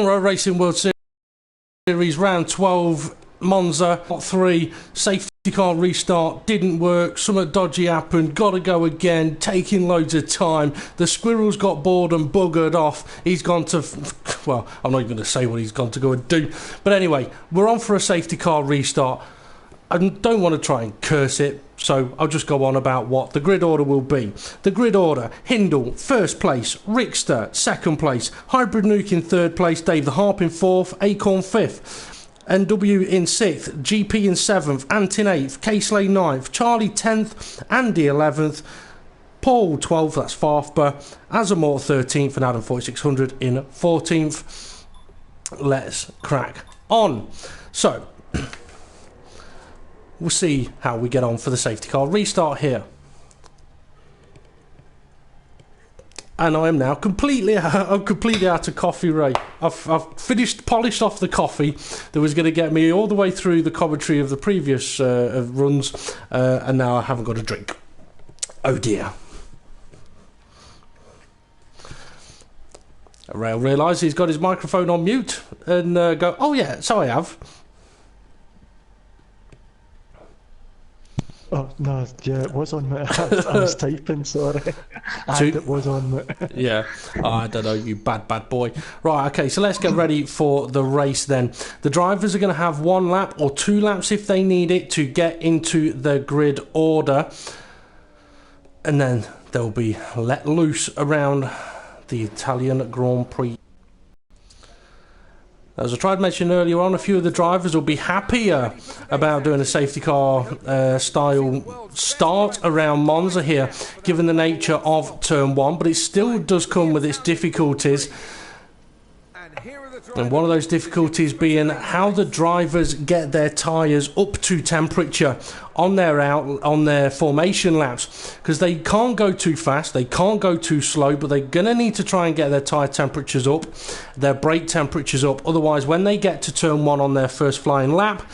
Racing World Series round 12, Monza, 3, safety car restart, didn't work, something dodgy happened, gotta go again, taking loads of time. The squirrel's got bored and buggered off. He's gone to, well, I'm not even going to say what he's gone to go and do. But anyway, we're on for a safety car restart. I don't want to try and curse it, so I'll just go on about what the grid order will be. The grid order: Hindle, first place; Rickster, second place; Hybrid Nuke in third place; Dave the Harp in fourth; Acorn fifth; NW in sixth; GP in seventh; Ant in eighth; Caseley ninth; Charlie 10th; Andy 11th; Paul 12th, that's Farfber; Azamor 13th, and Adam 4600 in 14th. Let's crack on. So, we'll see how we get on for the safety car restart here. And I am now completely out of coffee, Ray. I've polished off the coffee that was going to get me all the way through the commentary of the previous runs, and now I haven't got a drink. Oh dear. Ray will realise he's got his microphone on mute and go, oh yeah, so I have. Oh, no, yeah, it was on mute. I was typing, sorry. And it was on mute. Yeah, I don't know, you bad boy. Right, okay, so let's get ready for the race then. The drivers are going to have 1 lap or 2 laps if they need it to get into the grid order. And then they'll be let loose around the Italian Grand Prix. As I tried to mention earlier on, a few of the drivers will be happier about doing a safety car style start around Monza here, given the nature of turn 1, but it still does come with its difficulties. And one of those difficulties being how the drivers get their tyres up to temperature on their formation laps, because they can't go too fast, they can't go too slow, but they're going to need to try and get their tyre temperatures up, their brake temperatures up. Otherwise, when they get to turn 1 on their first flying lap,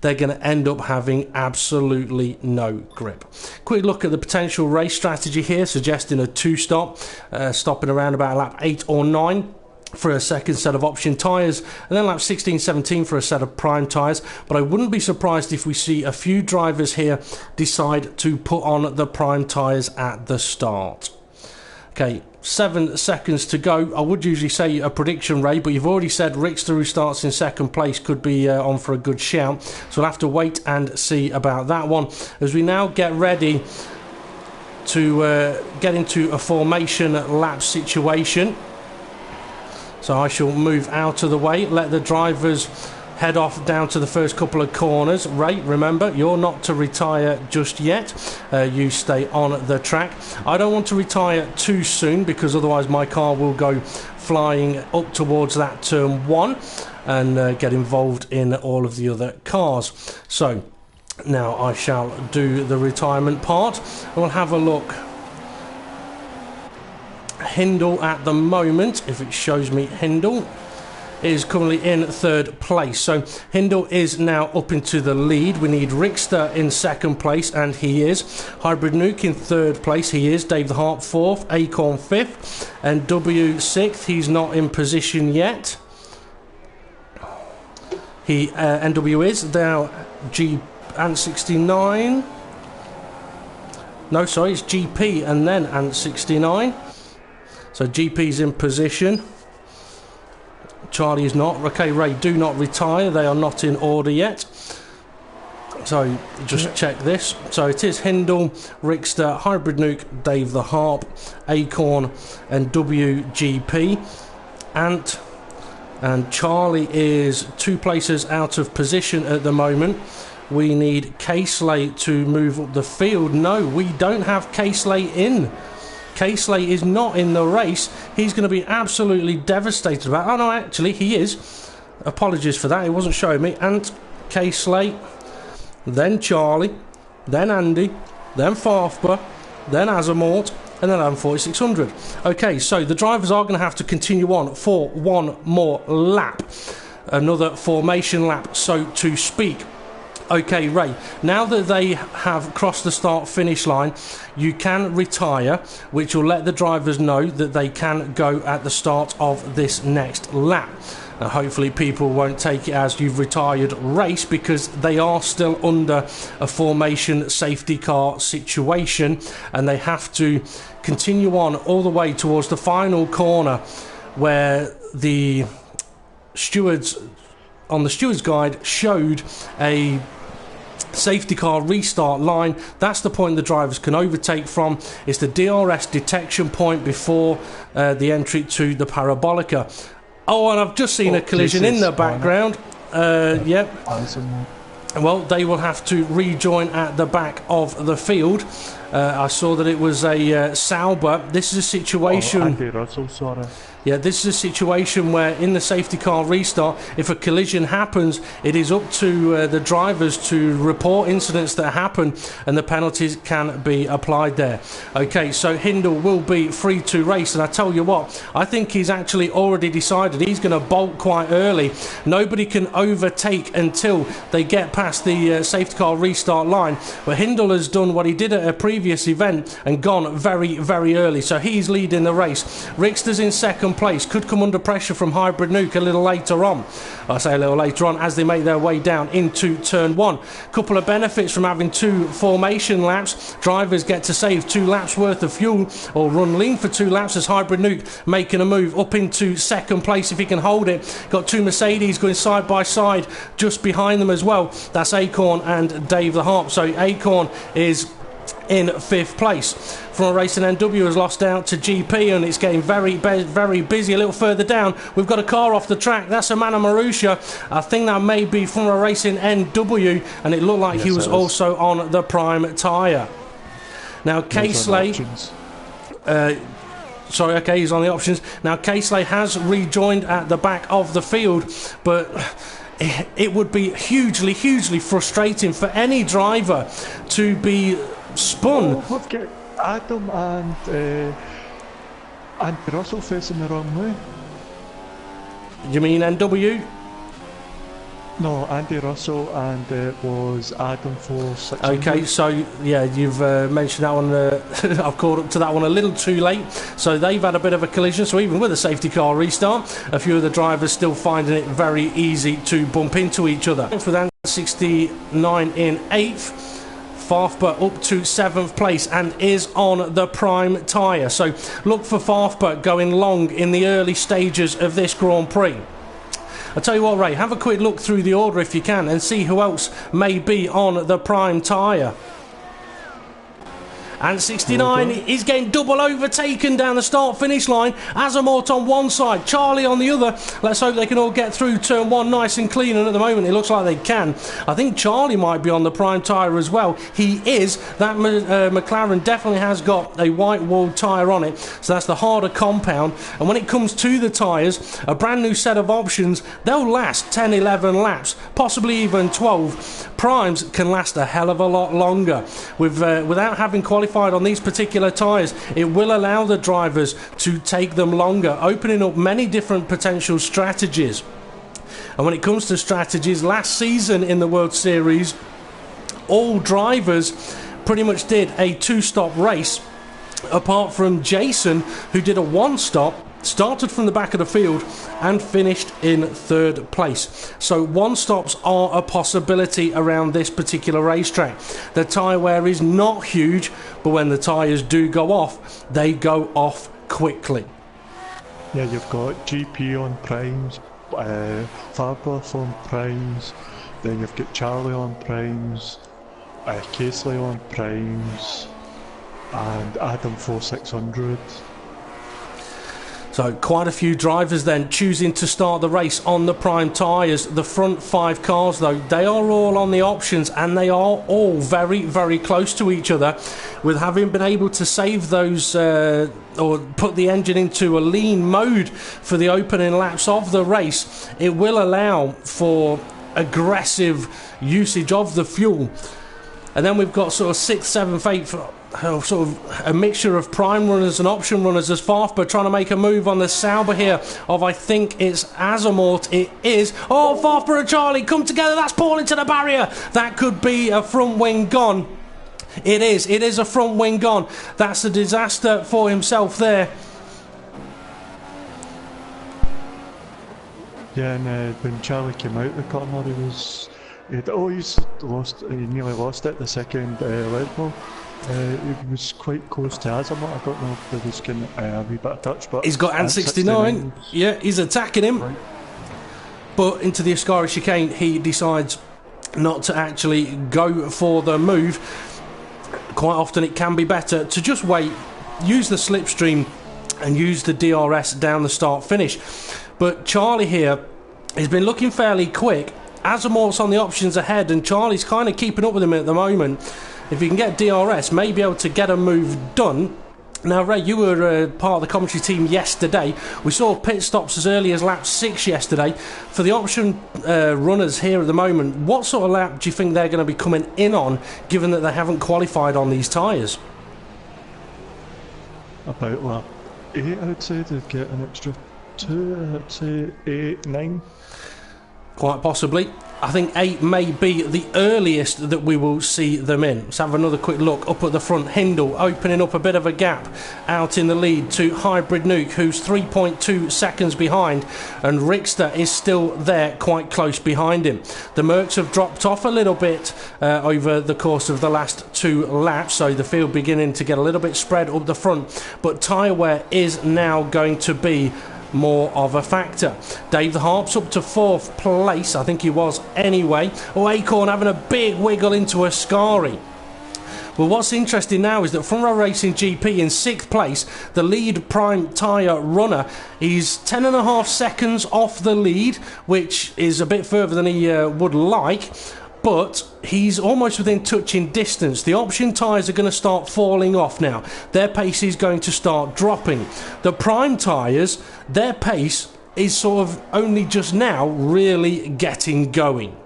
they're going to end up having absolutely no grip. Quick look at the potential race strategy here, suggesting a 2-stop, stopping around about lap 8 or 9 for a second set of option tyres, and then lap 16, 17 for a set of prime tyres. But I wouldn't be surprised if we see a few drivers here decide to put on the prime tyres at the start. Okay, 7 seconds to go. I would usually say a prediction, Ray, but you've already said Rickster, who starts in second place, could be on for a good shout, so we'll have to wait and see about that one. As we now get ready to get into a formation lap situation, so I shall move out of the way, let the drivers head off down to the first couple of corners. Ray, remember, you're not to retire just yet. You stay on the track. I don't want to retire too soon, because otherwise my car will go flying up towards that turn 1 and get involved in all of the other cars. So now I shall do the retirement part, and we'll have a look. Hindle at the moment, if it shows me Hindle, is currently in third place. So Hindle is now up into the lead. We need Rickster in second place, and he is. Hybrid Nuke in third place, he is. Dave the Harp fourth, Acorn fifth, and W sixth. He's not in position yet. NW is now Ant 69. No, sorry, it's GP and then Ant 69. So GP's in position. Charlie is not. Okay, Ray, do not retire. They are not in order yet. So just check this. So it is Hindle, Rickster, Hybrid Nuke, Dave the Harp, Acorn, and WGP. Ant and Charlie is 2 places out of position at the moment. We need Caseley to move up the field. No, we don't have Caseley in. Caseley is not in the race. He's going to be absolutely devastated about it. Oh no, actually he is. Apologies for that, he wasn't showing me. Ant, Caseley, then Charlie, then Andy, then Farfber, then Azamort, and then Adam 4600. Okay, so the drivers are going to have to continue on for 1 more lap. Another formation lap, so to speak. Okay, Ray, now that they have crossed the start-finish line, you can retire, which will let the drivers know that they can go at the start of this next lap. Now, hopefully people won't take it as you've retired race, because they are still under a formation safety car situation, and they have to continue on all the way towards the final corner where the stewards on the stewards guide showed a safety car restart line. That's the point the drivers can overtake from. It's the DRS detection point before the entry to the parabolica. Oh, and I've just seen a collision in the background. Yep. Well, they will have to rejoin at the back of the field. I saw that it was a Sauber. This is a situation... Andy Russell, sorry. Yeah, this is a situation where in the safety car restart, if a collision happens, it is up to the drivers to report incidents that happen, and the penalties can be applied there. Okay, so Hindle will be free to race, and I tell you what, I think he's actually already decided he's going to bolt quite early. Nobody can overtake until they get past the safety car restart line, but Hindle has done what he did at a previous event and gone very, very early, so he's leading the race. Rickster's in second place, could come under pressure from Hybrid Nuke a little later on. I say a little later on as they make their way down into turn one. Couple of benefits from having two formation laps. Drivers get to save 2 laps worth of fuel, or run lean for 2 laps, as Hybrid Nuke making a move up into second place if he can hold it. Got 2 Mercedes going side by side just behind them as well. That's Acorn and Dave the Harp. So Acorn is in 5th place. From a Racing NW has lost out to GP, and it's getting very, very busy. A little further down, we've got a car off the track. That's Amana Marusha. I think that may be from a Racing NW, and it looked like yes, he was also on the prime tyre. Now, Casely... sorry, okay, he's on the options. Now, Casely has rejoined at the back of the field, but... it would be hugely, hugely frustrating for any driver to be spun. Oh, we've got Adam and Russell facing the wrong way. You mean NW? No, Andy Russell, and it was Adam for 600. Okay, so yeah, you've mentioned that one. I've caught up to that one a little too late. So they've had a bit of a collision. So even with a safety car restart, a few of the drivers still finding it very easy to bump into each other. For that 69 in 8th. Farfbert up to 7th place and is on the prime tyre. So look for Farfbert going long in the early stages of this Grand Prix. I'll tell you what, Ray, have a quick look through the order if you can and see who else may be on the prime tyre. And 69 is getting double overtaken down the start-finish line. Azamort on one side, Charlie on the other. Let's hope they can all get through turn one nice and clean, and at the moment it looks like they can. I think Charlie might be on the prime tyre as well. He is. That McLaren definitely has got a white-walled tyre on it, so that's the harder compound. And when it comes to the tyres, a brand new set of options, they'll last 10, 11 laps, possibly even 12. Primes can last a hell of a lot longer. Without having qualified on these particular tyres, it will allow the drivers to take them longer, opening up many different potential strategies. And when it comes to strategies, last season in the World Series, all drivers pretty much did a 2-stop race, apart from Jason, who did a 1-stop, started from the back of the field and finished in 3rd place. So 1-stops are a possibility around this particular racetrack. The tyre wear is not huge, but when the tyres do go off, they go off quickly. Yeah, you've got GP on primes, Farberth on primes, then you've got Charlie on primes, Casely on primes, and Adam 4600. So quite a few drivers then choosing to start the race on the prime tyres. The front 5 cars though, they are all on the options, and they are all very, very close to each other. With having been able to save those or put the engine into a lean mode for the opening laps of the race, it will allow for aggressive usage of the fuel. And then we've got sort of 6th, 7th, sort of a mixture of prime runners and option runners as Farfber trying to make a move on the Sauber here of, I think it's Azamort. It is. Oh, Farfber and Charlie come together. That's Paul into the barrier. That could be a front wing gone. It is a front wing gone. That's a disaster for himself there. Yeah, and when Charlie came out the corner, he nearly lost it the second lead ball. He was quite close to Azamot. I don't know if there was a wee bit of touch, but he's got Ant 69. Yeah, he's attacking him. Right. But into the Ascari chicane, he decides not to actually go for the move. Quite often it can be better to just wait, use the slipstream and use the DRS down the start finish. But Charlie here has been looking fairly quick. Azamort's on the options ahead and Charlie's kind of keeping up with him at the moment. If you can get DRS, may be able to get a move done. Now, Ray, you were part of the commentary team yesterday. We saw pit stops as early as lap 6 yesterday. For the option runners here at the moment, what sort of lap do you think they're going to be coming in on, given that they haven't qualified on these tyres? About lap 8, I'd say, to get an extra 2, I'd say 8, 9. Quite possibly. I think 8 may be the earliest that we will see them in. Let's have another quick look up at the front. Hindle opening up a bit of a gap out in the lead to Hybrid Nuke, who's 3.2 seconds behind, and Rickster is still there quite close behind him. The Mercs have dropped off a little bit over the course of the last 2 laps, so the field beginning to get a little bit spread up the front, but tyre wear is now going to be more of a factor. Dave the Harp's up to 4th place, I think he was anyway. Oh, Acorn having a big wiggle into Ascari. Well, what's interesting now is that Front Row Racing GP in 6th place, the lead prime tyre runner, he's 10.5 seconds off the lead, which is a bit further than he would like. But he's almost within touching distance. The option tyres are going to start falling off now. Their pace is going to start dropping. The prime tyres, their pace is sort of only just now really getting going.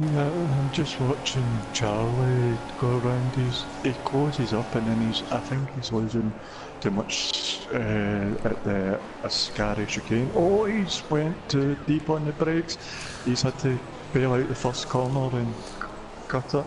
Yeah, I'm just watching Charlie go around. He closes up and then I think he's losing too much at the Ascari chicane. Oh, he's went too deep on the brakes. He's had to bail out the first corner and cut it.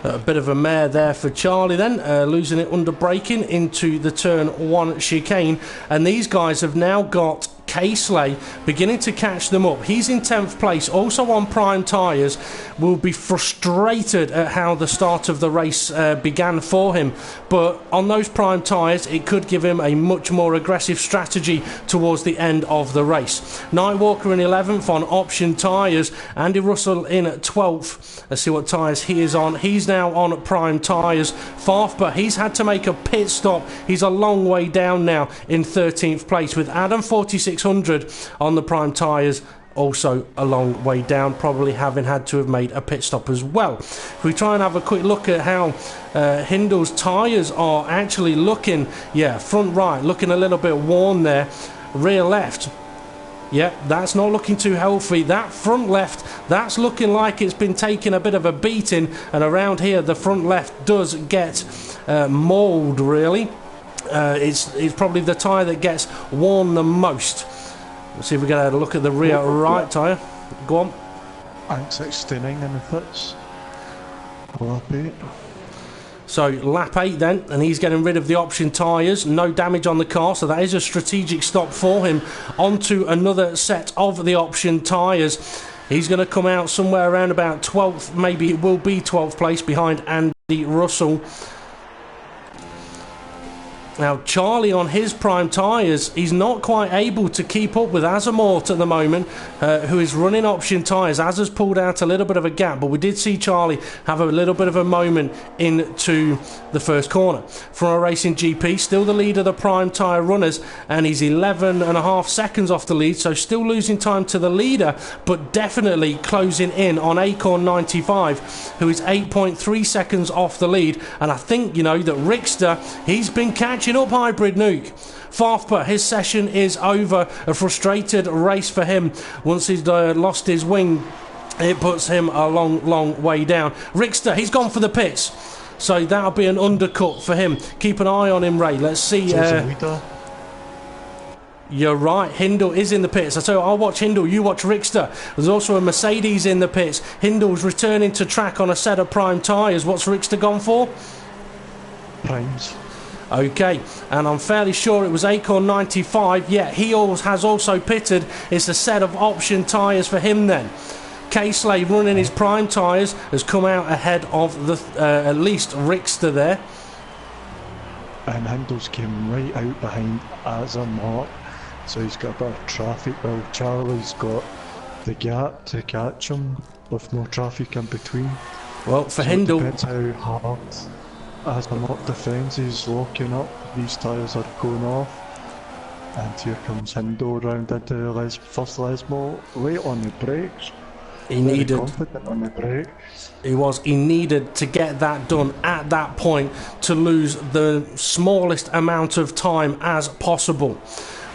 A bit of a mare there for Charlie then, losing it under braking into the turn 1 chicane, and these guys have now got K-Slay beginning to catch them up. He's in 10th place, also on prime tyres. Will be frustrated at how the start of the race began for him, but on those prime tyres it could give him a much more aggressive strategy towards the end of the race. Nightwalker in 11th on option tyres, Andy Russell in 12th. Let's see what tyres he is on. He's now on prime tyres. Farfber, he's had to make a pit stop. He's a long way down now in 13th place, with Adam 4600 on the prime tyres, also a long way down, probably having had to have made a pit stop as well. If we try and have a quick look at how Hindle's tyres are actually looking, yeah, front right looking a little bit worn there, rear left, yeah, that's not looking too healthy. That front left, that's looking like it's been taking a bit of a beating, and around here the front left does get mauled really. It's probably the tyre that gets worn the most. Let's see if we get a look at the rear right tyre. Go on. Ant 69 in the pits. Lap 8. So lap 8 then, and he's getting rid of the option tyres. No damage on the car, so that is a strategic stop for him. Onto another set of the option tyres. He's going to come out somewhere around about 12th, maybe it will be 12th place behind Andy Russell. Now, Charlie on his prime tyres, he's not quite able to keep up with Azamort at the moment, who is running option tyres. Az has pulled out a little bit of a gap, but we did see Charlie have a little bit of a moment into the first corner. From a Racing GP, still the lead of the prime tyre runners, and he's 11.5 seconds off the lead, so still losing time to the leader, but definitely closing in on Acorn 95, who is 8.3 seconds off the lead. And I think, you know, that Rickster, he's been catching up Hybrid Nuke. Farfber, his session is over. A frustrated race for him once he's lost his wing. it puts him a long way down. Rickster, he's gone for the pits, so that'll be an undercut for him. Keep an eye on him, Ray. Let's see. You're right, Hindle is in the pits. So I'll watch Hindle, you watch Rickster. There's also a Mercedes in the pits. Hindle's returning to track on a set of prime tyres. What's Rickster gone for? Primes. Okay, and I'm fairly sure it was Acorn 95. Yeah, he has also pitted. It's a set of option tyres for him then. K-Slade running his prime tyres has come out ahead of the at least Rickster there. And Hindle's came right out behind as a mark. So he's got a bit of traffic, while Charlie's got the gap to catch him with more traffic in between. Well, for so Hindle, it depends how hard as the mock defence is locking up, these tyres are going off. And here comes Hindle round into first Lesmo, late on the brakes. He needed, confident on the brakes. He needed to get that done at that point to lose the smallest amount of time as possible.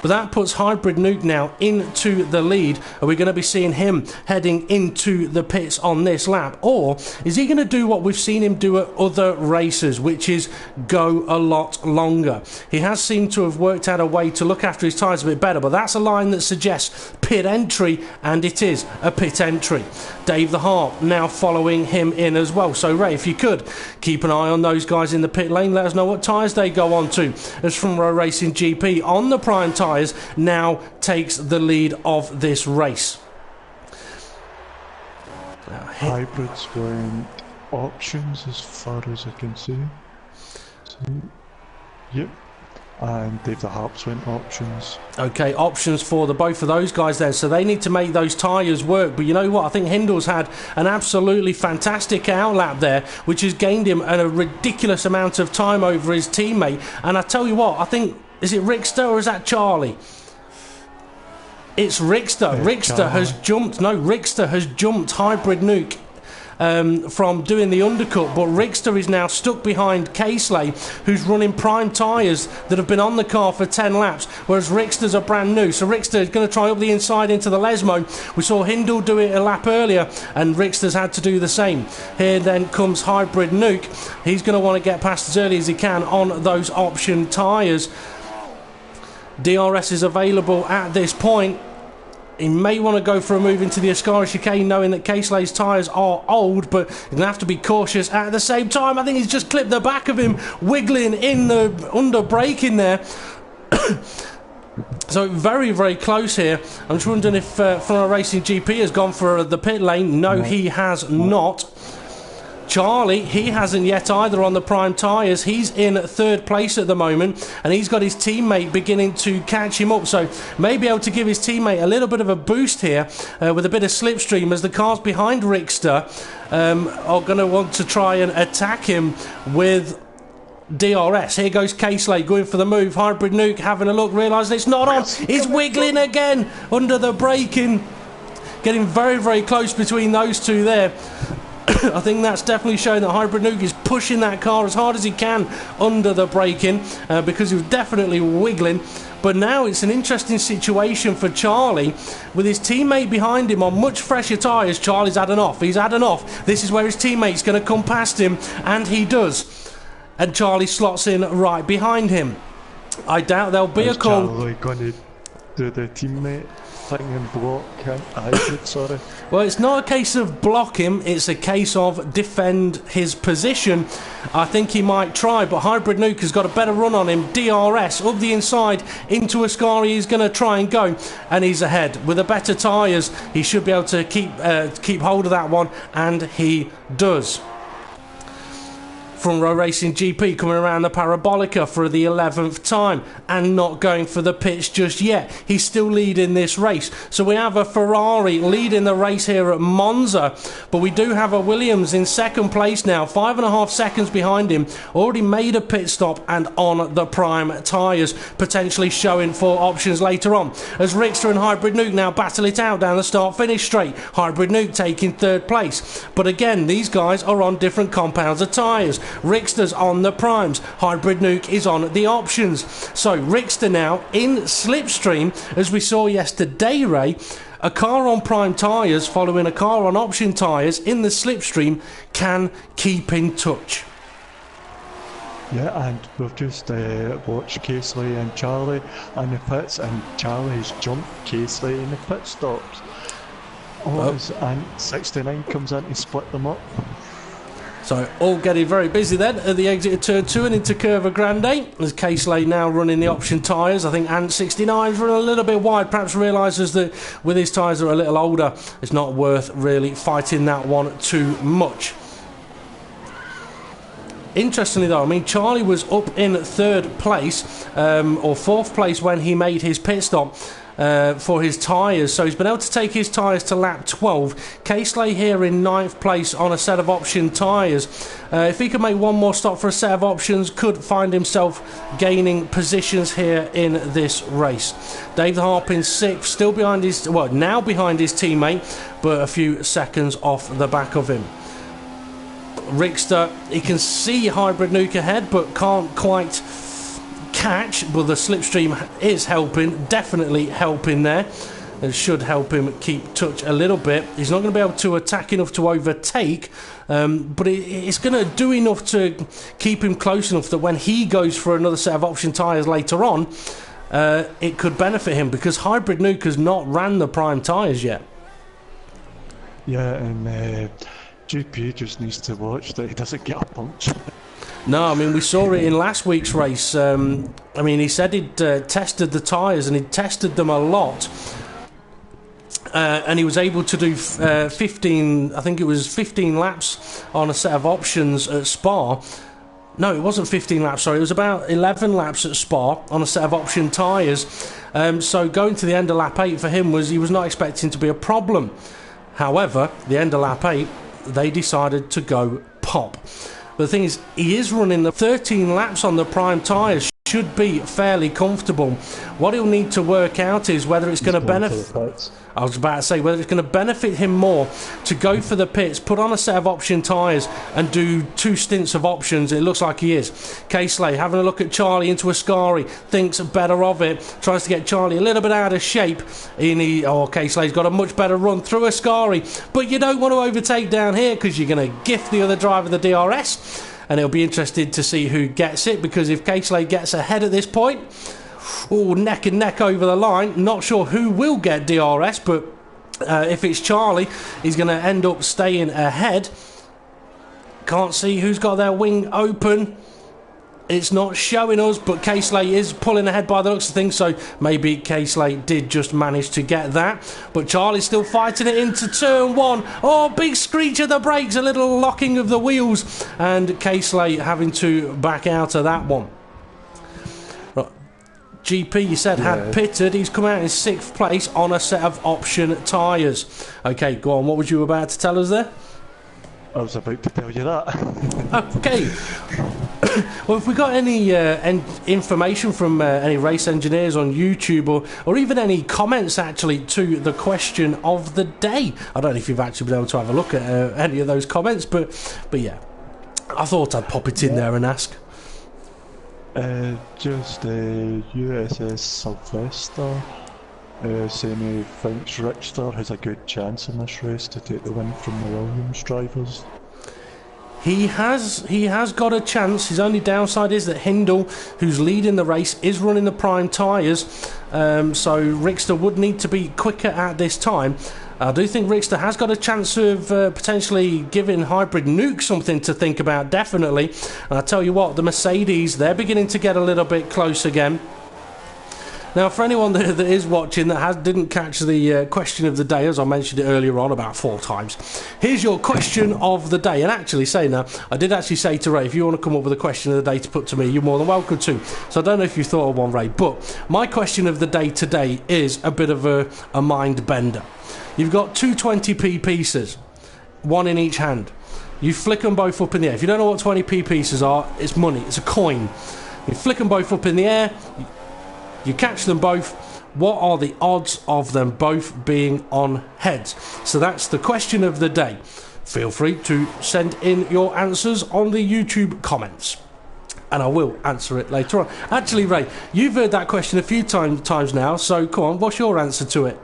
But that puts Hybrid Nuke now into the lead. Are we going to be seeing him heading into the pits on this lap? Or is he going to do what we've seen him do at other races, which is go a lot longer? He has seemed to have worked out a way to look after his tyres a bit better, but that's a line that suggests pit entry, and it is a pit entry. Dave the Harp now following him in as well. So Ray, if you could, keep an eye on those guys in the pit lane. Let us know what tyres they go on to. As from Row Racing GP on the prime tyres, now takes the lead of this race. Hybrids went options as far as I can see. Yep. And Dave the Harps went options. Okay, options for both of those guys then. So they need to make those tyres work. But you know what? I think Hindle's had an absolutely fantastic outlap there, which has gained him a ridiculous amount of time over his teammate. And I tell you what, I think, is it Rickster or is that Charlie? It's Rickster. Rickster has jumped Hybrid Nuke from doing the undercut, but Rickster is now stuck behind K-Slade, who's running prime tyres that have been on the car for 10 laps, whereas Rickster's are brand new. So Rickster is going to try up the inside into the Lesmo. We saw Hindle do it a lap earlier, and Rickster's had to do the same. Here then comes Hybrid Nuke. He's going to want to get past as early as he can on those option tyres. DRS is available at this point. He may want to go for a move into the Ascari chicane, knowing that K-Slade's tyres are old, but he's going to have to be cautious at the same time. I think he's just clipped the back of him, wiggling in the under braking there. So very, very close here. I'm just wondering if From a Racing GP has gone for the pit lane. No, he has not. Charlie, he hasn't yet either on the prime tyres. He's in third place at the moment, and he's got his teammate beginning to catch him up, so may be able to give his teammate a little bit of a boost here with a bit of slipstream, as the cars behind Rickster are going to want to try and attack him with DRS. Here goes K-Slade going for the move. Hybrid Nuke having a look, realising it's not on. He's wiggling again under the braking. Getting very, very close between those two there. I think that's definitely showing that Hybrid Nuke is pushing that car as hard as he can under the braking because he was definitely wiggling. But now it's an interesting situation for Charlie with his teammate behind him on much fresher tyres. Charlie's had an off. He's had an off. This is where his teammate's going to come past him, and he does. And Charlie slots in right behind him. I doubt there'll be a call. Charlie going to do the teammate thing and block him? Sorry. Well, it's not a case of block him, it's a case of defend his position. I think he might try, but Hybrid Nuke has got a better run on him. DRS up the inside into Ascari. He's going to try and go, and he's ahead with the better tyres. He should be able to keep hold of that one, and he does. From Row Racing GP coming around the Parabolica for the 11th time and not going for the pitch just yet. He's still leading this race. So we have a Ferrari leading the race here at Monza, but we do have a Williams in second place now, 5.5 seconds behind him. Already made a pit stop and on the prime tyres, potentially showing for options later on. As Rickster and Hybrid Nuke now battle it out down the start-finish straight. Hybrid Nuke taking third place. But again, these guys are on different compounds of tyres. Rickster's on the primes, Hybrid Nuke is on the options. So Rickster now in slipstream, as we saw yesterday, Ray. a car on prime tyres following a car on option tyres in the slipstream can keep in touch. Yeah, and we've just watched Casely and Charlie in the pits, and Charlie's jumped Casely in the pit stops. And 69 comes in to split them up. So all getting very busy then at the exit of turn 2 and into Curva Grande. As Casely now running the option tyres. I think Ant 69's running a little bit wide. Perhaps realises that with his tyres that are a little older, it's not worth really fighting that one too much. Interestingly though, I mean, Charlie was up in 3rd place or 4th place when he made his pit stop for his tyres, so he's been able to take his tyres to lap 12. Casely here in 9th place on a set of option tyres. If he could make one more stop for a set of options, could find himself gaining positions here in this race. Dave the Harp in 6th, still behind his, well, now behind his teammate, but a few seconds off the back of him. Rickster, he can see Hybrid Nuke ahead, but can't quite catch. But the slipstream is helping, definitely helping there. It should help him keep touch a little bit. He's not going to be able to attack enough to overtake, but it's going to do enough to keep him close enough that when he goes for another set of option tyres later on, it could benefit him, because Hybrid Nuke has not ran the prime tyres yet. Yeah, and GP just needs to watch that he doesn't get a punch. No, I mean, we saw it in last week's race. I mean, he said he'd tested the tyres and he'd tested them a lot. And he was able to do 15, I think it was 15 laps on a set of options at Spa. No, it wasn't 15 laps, sorry. It was about 11 laps at Spa on a set of option tyres. So going to the end of lap 8 for him he was not expecting to be a problem. However, the end of lap 8, they decided to go pop. But the thing is, he is running the 13 laps on the prime tyres, should be fairly comfortable. What he'll need to work out is whether it's going to benefit... I was about to say, whether it's going to benefit him more to go for the pits, put on a set of option tyres and do 2 stints of options. It looks like he is. Casely having a look at Charlie into Ascari, thinks better of it, tries to get Charlie a little bit out of shape. Casely's got a much better run through Ascari, but you don't want to overtake down here because you're going to gift the other driver the DRS, and it'll be interesting to see who gets it, because if Casely gets ahead at this point, neck and neck over the line. Not sure who will get DRS, but if it's Charlie, he's going to end up staying ahead. Can't see who's got their wing open. It's not showing us, but Casely is pulling ahead by the looks of things, so maybe Casely did just manage to get that. But Charlie's still fighting it into turn 1. Oh, big screech of the brakes, a little locking of the wheels, and Casely having to back out of that one. GP, you said, had pitted. He's come out in 6th place on a set of option tyres. Okay, go on. What was you about to tell us there? I was about to tell you that. Okay. Well, if we got any information from any race engineers on YouTube, or even any comments actually to the question of the day. I don't know if you've actually been able to have a look at any of those comments, but yeah, I thought I'd pop it in there and ask. Just USS Sylvester saying he thinks Rickster has a good chance in this race to take the win from the Williams drivers. He has got a chance. His only downside is that Hindle, who's leading the race, is running the prime tyres, so Rickster would need to be quicker at this time. I do think Rickster has got a chance of potentially giving Hybrid Nuke something to think about, definitely. And I tell you what, the Mercedes, they're beginning to get a little bit close again. Now, for anyone that is watching that didn't catch the question of the day, as I mentioned it earlier on about 4 times, here's your question of the day. And actually, saying that, I did actually say to Ray, if you want to come up with a question of the day to put to me, you're more than welcome to. So I don't know if you thought of one, Ray, but my question of the day today is a bit of a mind bender. You've got 2 20p pieces, 1 in each hand. You flick them both up in the air. If you don't know what 20p pieces are, it's money, it's a coin. You flick them both up in the air, you catch them both. What are the odds of them both being on heads? So that's the question of the day. Feel free to send in your answers on the YouTube comments, and I will answer it later on. Actually, Ray, you've heard that question a few times now, so come on, what's your answer to it?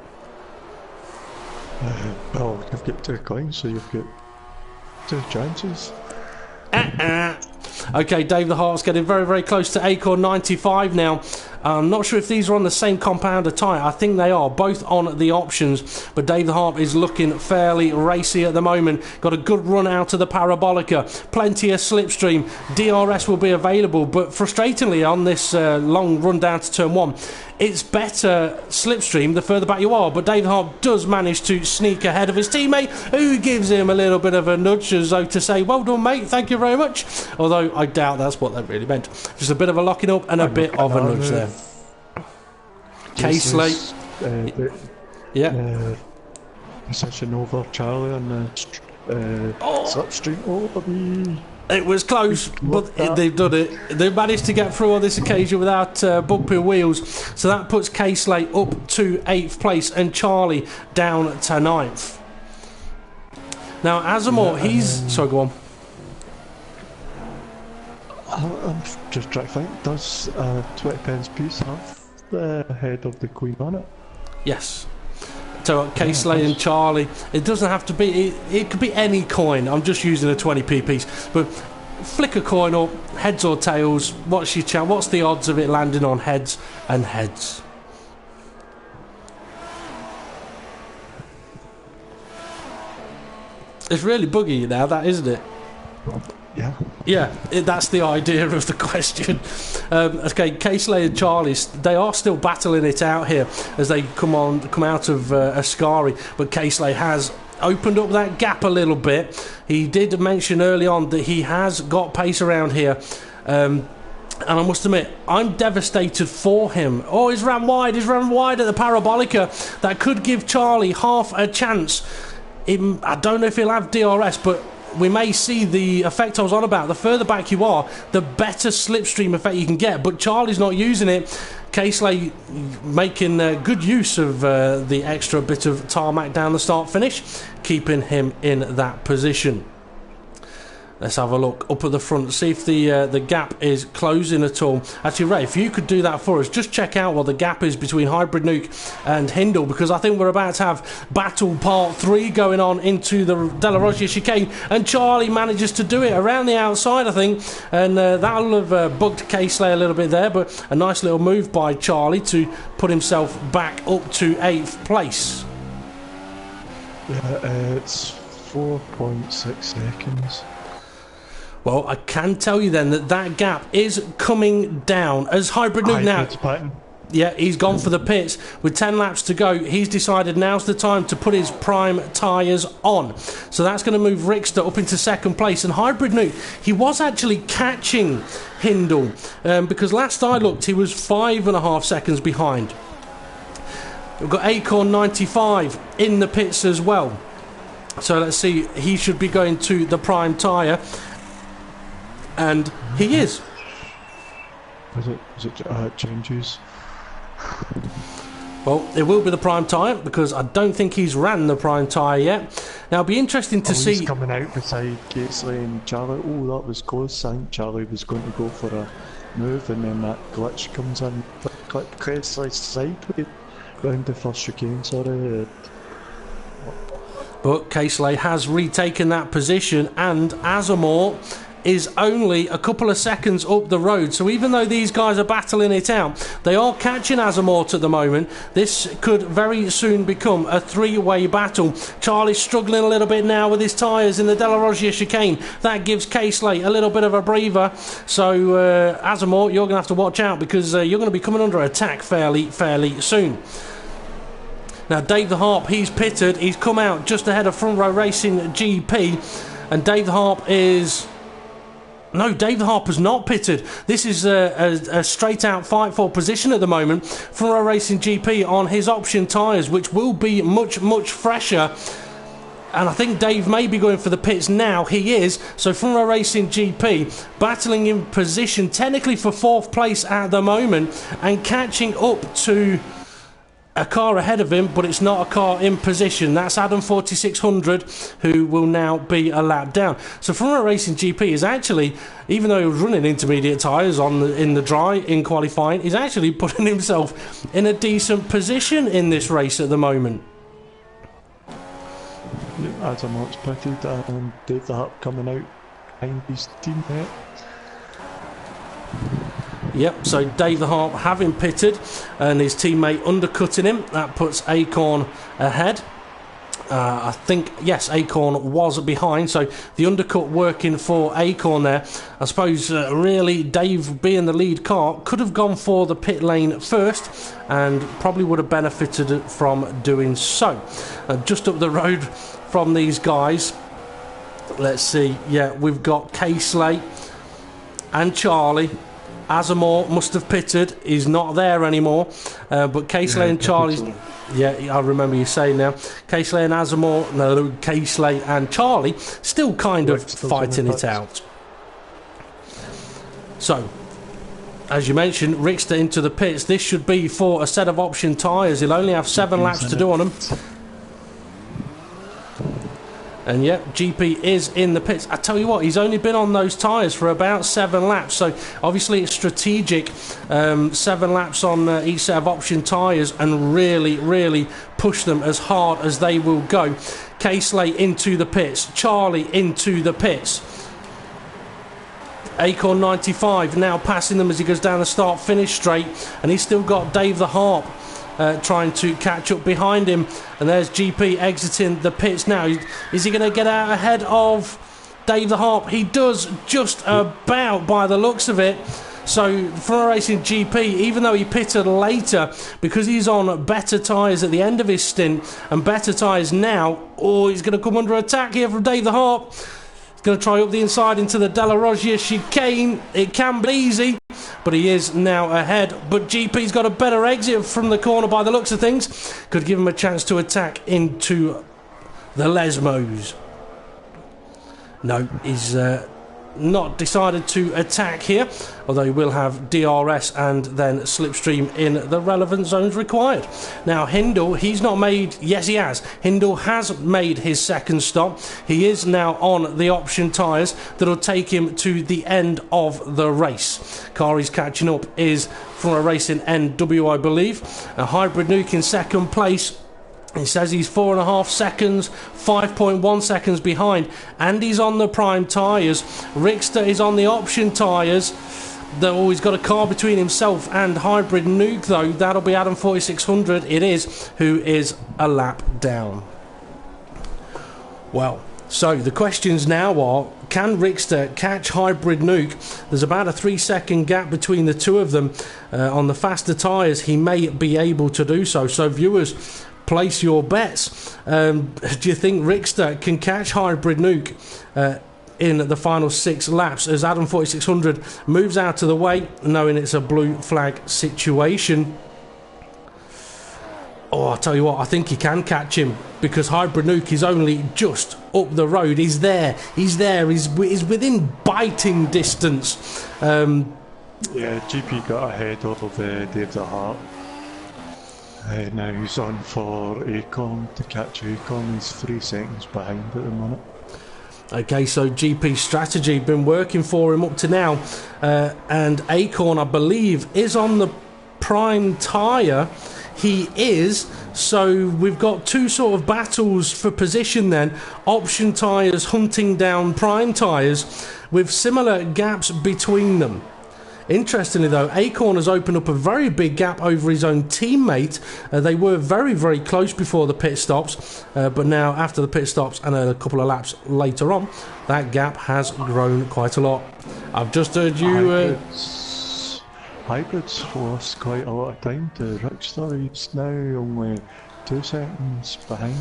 Well, you've got 2 coins, so you've got 2 chances. Okay, Dave the Hart's getting very, very close to Acorn 95 now. I'm not sure if these are on the same compounder tyre. I think they are, both on the options. But Dave the Hart is looking fairly racy at the moment. Got a good run out of the Parabolica. Plenty of slipstream. DRS will be available. But frustratingly, on this long run down to turn 1, it's better slipstream the further back you are. But Dave the Hart does manage to sneak ahead of his teammate, who gives him a little bit of a nudge as though to say, well done, mate, thank you very much. Although I doubt that's what that really meant. Just a bit of a locking up and a bit of a nudge there. Casely. Yeah. Position over Charlie on the slipstream over me. It was close, but they've done it. They've managed to get through on this occasion without bumping wheels. So that puts Casely up to 8th place and Charlie down to 9th. Now, Azamor, he's... Sorry, go on. I'm just trying to think, does 20 pence piece have the head of the Queen on it? Yes. So Casely and Charlie, it doesn't have to be, it could be any coin. I'm just using a 20p piece. But flick a coin up, heads or tails, what's your chance? What's the odds of it landing on heads and heads? It's really buggy now, that, isn't it? Yeah. Yeah, that's the idea of the question. Okay, Casely and Charlie, they are still battling it out here as they come out of Ascari, but Casely has opened up that gap a little bit. He did mention early on that he has got pace around here. And I must admit, I'm devastated for him. Oh, he's ran wide at the Parabolica. That could give Charlie half a chance. I don't know if he'll have DRS, but we may see the effect I was on about. The further back you are, the better slipstream effect you can get. But Charlie's not using it. Casely making good use of the extra bit of tarmac down the start finish, keeping him in that position. Let's have a look up at the front, see if the gap is closing at all. Actually, Ray, if you could do that for us, just check out what the gap is between Hybrid Nuke and Hindle, because I think we're about to have Battle Part 3 going on into the Della Roggia chicane, and Charlie manages to do it around the outside, I think, and that'll have bugged Casely a little bit there, but a nice little move by Charlie to put himself back up to 8th place. Yeah, it's 4.6 seconds. Well, I can tell you then that gap is coming down as Hybrid Nuke now. Yeah, he's gone for the pits with 10 laps to go. He's decided now's the time to put his prime tyres on. So that's going to move Rickster up into 2nd place. And Hybrid Nuke, he was actually catching Hindle because last I looked, he was 5.5 seconds behind. We've got Acorn 95 in the pits as well. So let's see, he should be going to the prime tyre. And he is. It changes? Well, it will be the prime tyre because I don't think he's ran the prime tyre yet. Now, it'll be interesting to see. He's coming out beside Casely and Charlie. Oh, that was close. I think Charlie was going to go for a move, and then that glitch comes in. Casely's sideways round the first chicane, sorry. But Casely has retaken that position, and Azamor is only a couple of seconds up the road. So even though these guys are battling it out, they are catching Azamort at the moment. This could very soon become a 3-way battle. Charlie's struggling a little bit now with his tyres in the Della Roggia chicane. That gives Casely a little bit of a breather. So Azamort, you're going to have to watch out because you're going to be coming under attack fairly soon. Now Dave the Harp, he's pitted. He's come out just ahead of Front Row Racing GP. And Dave the Harp is... No, Dave the Harp has not pitted. This is a straight-out fight for position at the moment. Front Row Racing GP on his option tyres, which will be much fresher. And I think Dave may be going for the pits now. He is. So Front Row Racing GP battling in position technically for 4th place at the moment and catching up to a car ahead of him, but it's not a car in position. That's Adam 4600, who will now be a lap down. So Front Row Racing GP is actually, even though he was running intermediate tyres in the dry in qualifying, he's actually putting himself in a decent position in this race at the moment. Asimot's pitted and Dave the Harp coming out behind his teammate. Yep, so Dave the Harp having pitted and his teammate undercutting him. That puts Acorn ahead. I think, yes, Acorn was behind, so the undercut working for Acorn there. I suppose, really, Dave, being the lead car, could have gone for the pit lane first and probably would have benefited from doing so. Just up the road from these guys, let's see, yeah, we've got K-Slate and Charlie. Asimov must have pitted, he's not there anymore, but K-Slate and Charlie's... Yeah, I remember you saying now. K-Slate and Asimov, no, K-Slate and Charlie still kind of fighting it out. So, as you mentioned, Rickster into the pits. This should be for a set of option tyres. He'll only have 7 laps to do on them. And yep, GP is in the pits. I tell you what, he's only been on those tyres for about 7 laps. So obviously it's strategic. 7 laps on each set of option tyres and really push them as hard as they will go. K-Slate into the pits. Charlie into the pits. Acorn 95 now passing them as he goes down the start-finish straight. And he's still got Dave the Harp trying to catch up behind him, and there's GP exiting the pits now. Is he going to get out ahead of Dave the Harp? He does, just about, by the looks of it. So for Racing GP, even though he pitted later, because he's on better tyres at the end of his stint and better tyres now, he's going to come under attack here from Dave the Harp. He's going to try up the inside into the Della Roggia chicane. It can be easy, but he is now ahead. But GP's got a better exit from the corner by the looks of things. Could give him a chance to attack into the Lesmos. No, he's not decided to attack here, although he will have DRS and then slipstream in the relevant zones required. Now Hindle, he's not made, yes he has, Hindle has made his second stop. He is now on the option tyres that'll take him to the end of the race. Car he's catching up is from a Racing NW, I believe. A Hybrid Nuke in second place. He says he's 4.5 seconds, 5.1 seconds behind, and he's on the prime tyres. Rickster is on the option tyres. He's got a car between himself and Hybrid Nuke, though. That'll be Adam 4600, it is, who is a lap down. Well, so the questions now are, can Rickster catch Hybrid Nuke? There's about a 3-second gap between the two of them. On the faster tyres, he may be able to do so. So viewers, place your bets. Do you think Rickster can catch Hybrid Nuke in the final 6 laps as Adam 4600 moves out of the way, knowing it's a blue flag situation? I'll tell you what, I think he can catch him, because Hybrid Nuke is only just up the road. He's within biting distance. Yeah, GP got ahead of Dave the Harp. Now he's on for Acorn to catch Acorn. He's 3 seconds behind at the minute. Okay, so GP's strategy been working for him up to now, and Acorn, I believe, is on the prime tyre. He is, so we've got 2 sort of battles for position then. Option tyres hunting down prime tyres with similar gaps between them. Interestingly though, Acorn has opened up a very big gap over his own teammate. They were very close before the pit stops, but now after the pit stops and a couple of laps later on, that gap has grown quite a lot. I've just heard you... Hybrid's lost quite a lot of time to Rickster. He's now only 2 seconds behind.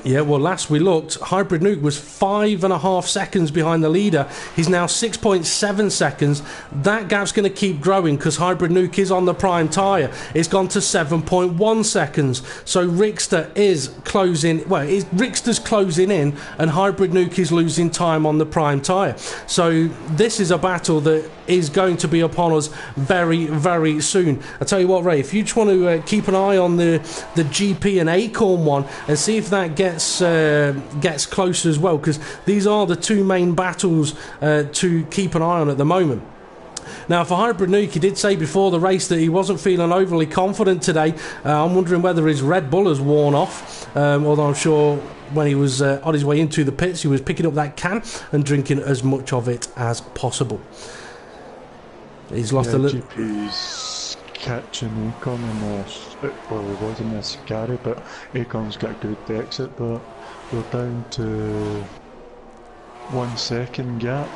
Yeah, well, last we looked, Hybrid Nuke was 5.5 seconds behind the leader. He's now 6.7 seconds. That gap's going to keep growing because Hybrid Nuke is on the prime tyre. It's gone to 7.1 seconds. So Rickster is closing, well, Rickster's closing in and Hybrid Nuke is losing time on the prime tyre. So this is a battle that is going to be upon us very soon. I tell you what, Ray, if you just want to keep an eye on the GP and Acorn one and see if that gets close as well, because these are the 2 main battles to keep an eye on at the moment. Now, for Hybrid Nuke, he did say before the race that he wasn't feeling overly confident today. I'm wondering whether his Red Bull has worn off, although I'm sure when he was on his way into the pits, he was picking up that can and drinking as much of it as possible. He's lost a little... GP's catching Akon in the... Well, he was in the Scary, but Akon's got a good exit, but we're down to 1 second gap.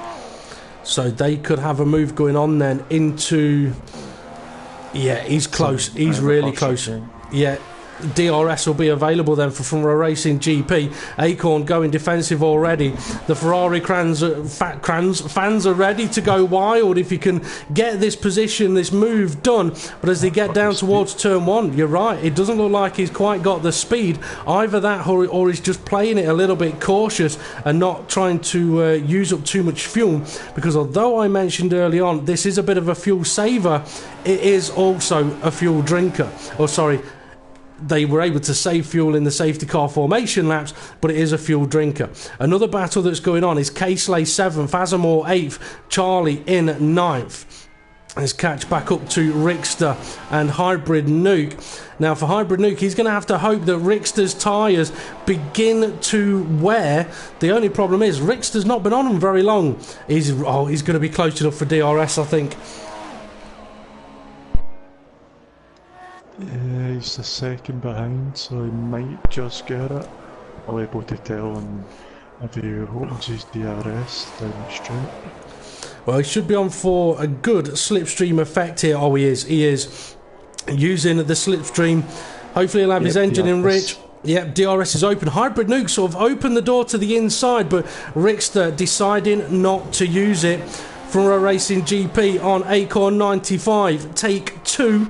So they could have a move going on then into... Yeah, he's close. He's really close. Yeah. DRS will be available then for Front Row Racing GP. Acorn going defensive already. The Ferrari fans are ready to go wild if you can get this position, this move done. But as they get down towards turn 1, you're right, it doesn't look like he's quite got the speed. Either that or he's just playing it a little bit cautious and not trying to use up too much fuel. Because although I mentioned early on this is a bit of a fuel saver, it is also a fuel drinker. Or sorry, they were able to save fuel in the safety car formation laps, but it is a fuel drinker. Another battle that's going on is Caseley 7th, Azamore 8th, Charlie in 9th. Let's catch back up to Rickster and Hybrid Nuke. Now for Hybrid Nuke, he's going to have to hope that Rickster's tyres begin to wear. The only problem is Rickster's not been on them very long. He's going to be close enough for DRS, I think. Yeah, he's the second behind, so he might just get it. I'll be able to tell him if he opens his DRS down the straight. Well, he should be on for a good slipstream effect here. Oh, he is using the slipstream. Hopefully he'll have his engine in rich. Yep, DRS is open. Hybrid Nuke sort of opened the door to the inside, but Rickster deciding not to use it. Front Row Racing GP on Acorn 95, take 2.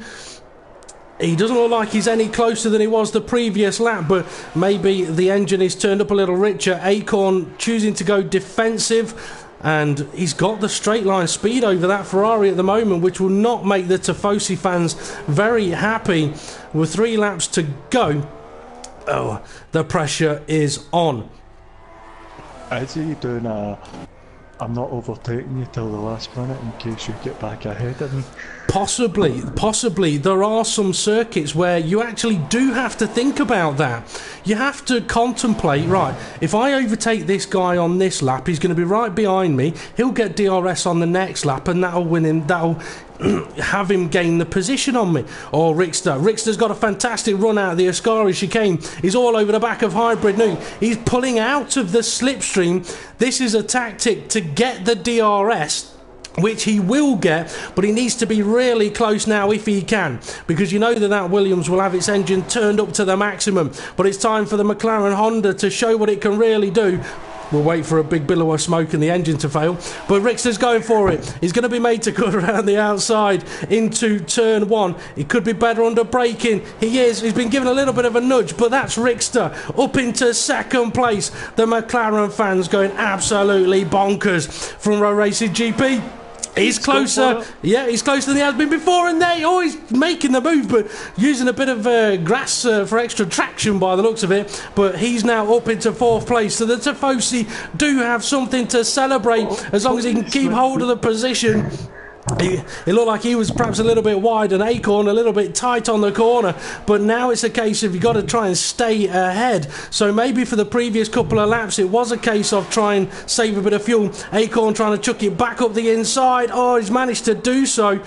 He doesn't look like he's any closer than he was the previous lap, but maybe the engine is turned up a little richer. Acorn choosing to go defensive, and he's got the straight line speed over that Ferrari at the moment, which will not make the Tifosi fans very happy. With 3 laps to go, oh, the pressure is on. Is he doing a... I'm not overtaking you till the last minute in case you get back ahead of me? Possibly. There are some circuits where you actually do have to think about that. You have to contemplate, right, if I overtake this guy on this lap, he's going to be right behind me, he'll get DRS on the next lap, and that'll win him, that'll have him gain the position on me. Or Rickster's got a fantastic run out of the Ascari chicane. He's all over the back of Hybrid Nuke. He's pulling out of the slipstream. This is a tactic to get the DRS, which he will get, but he needs to be really close now if he can, because you know that Williams will have its engine turned up to the maximum. But it's time for the McLaren Honda to show what it can really do. We'll wait for a big billow of smoke and the engine to fail. But Rickster's going for it. He's going to be made to cut around the outside into turn 1. He could be better under braking. He is. He's been given a little bit of a nudge, but that's Rickster up into second place. The McLaren fans going absolutely bonkers. Front Row Racing GP. He's closer. Yeah, he's closer than he has been before, and there, he's making the move, but using a bit of grass for extra traction by the looks of it. But he's now up into 4th place, so the Tifosi do have something to celebrate as long as he can keep hold of the position. It looked like he was perhaps a little bit wide and Acorn a little bit tight on the corner, but now it's a case of you've got to try and stay ahead. So maybe for the previous couple of laps it was a case of try and save a bit of fuel. Acorn trying to chuck it back up the inside. Oh, he's managed to do so.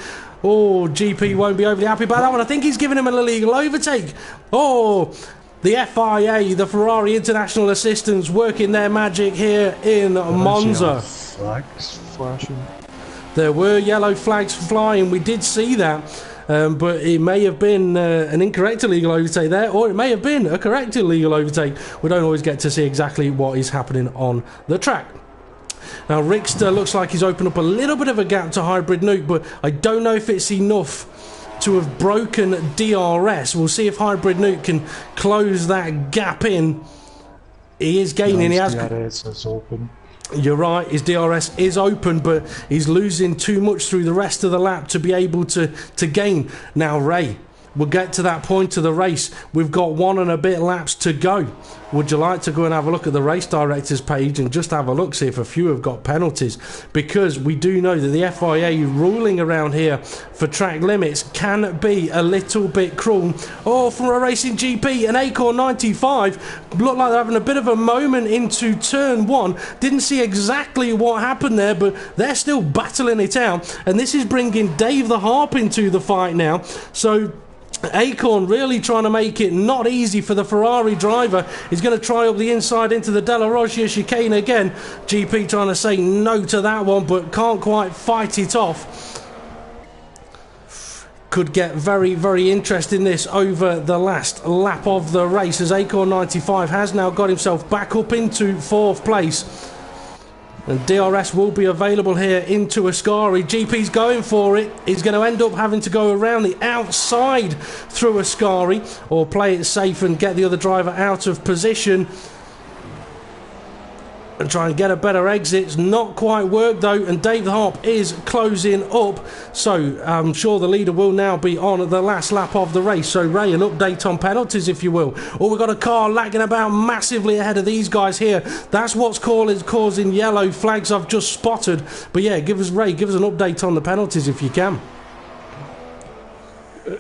Oh, GP won't be overly happy about that one. I think he's given him an illegal overtake. Oh, the FIA, the Ferrari International Assistants, working their magic here in Monza. Flags flashing. There were yellow flags flying, we did see that, but it may have been an incorrect illegal overtake there, or it may have been a correct illegal overtake. We don't always get to see exactly what is happening on the track. Now Rickster looks like he's opened up a little bit of a gap to Hybrid Nuke, but I don't know if it's enough to have broken DRS. We'll see if Hybrid Nuke can close that gap in. He is gaining. His DRS is open. You're right, his DRS is open, but he's losing too much through the rest of the lap to be able to gain. Now Ray we'll get to that point of the race. We've got 1 and a bit laps to go. Would you like to go and have a look at the race directors page and just have a look, see if a few have got penalties? Because we do know that the FIA ruling around here for track limits can be a little bit cruel. Oh, from a Racing GP, an Acorn 95 looked like they're having a bit of a moment into turn 1. Didn't see exactly what happened there, but they're still battling it out. And this is bringing Dave the Harp into the fight now. So Acorn really trying to make it not easy for the Ferrari driver. He's going to try up the inside into the Della Roggia chicane again. GP trying to say no to that one, but can't quite fight it off. Could get very, very interesting this over the last lap of the race, as Acorn 95 has now got himself back up into 4th place. And DRS will be available here into Ascari. GP's going for it. He's going to end up having to go around the outside through Ascari, or play it safe and get the other driver out of position and try and get a better exit. It's not quite worked though, and Dave the Harp is closing up, so I'm sure the leader will now be on the last lap of the race. So Ray, an update on penalties if you will. Oh, we've got a car lagging about massively ahead of these guys here. That's what's causing yellow flags I've just spotted. But yeah, Ray, give us an update on the penalties if you can.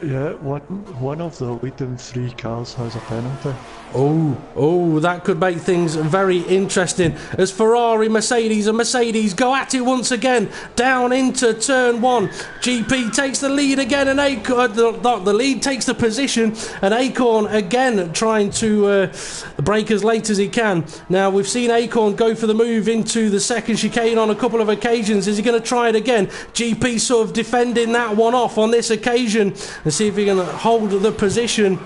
Yeah, one of the leading 3 cars has a penalty. Oh, that could make things very interesting, as Ferrari, Mercedes and Mercedes go at it once again down into turn 1. GP takes the lead again, and the lead takes the position, and Acorn again trying to brake as late as he can. Now we've seen Acorn go for the move into the second chicane on a couple of occasions. Is he going to try it again? GP sort of defending that one off on this occasion and see if he can hold the position.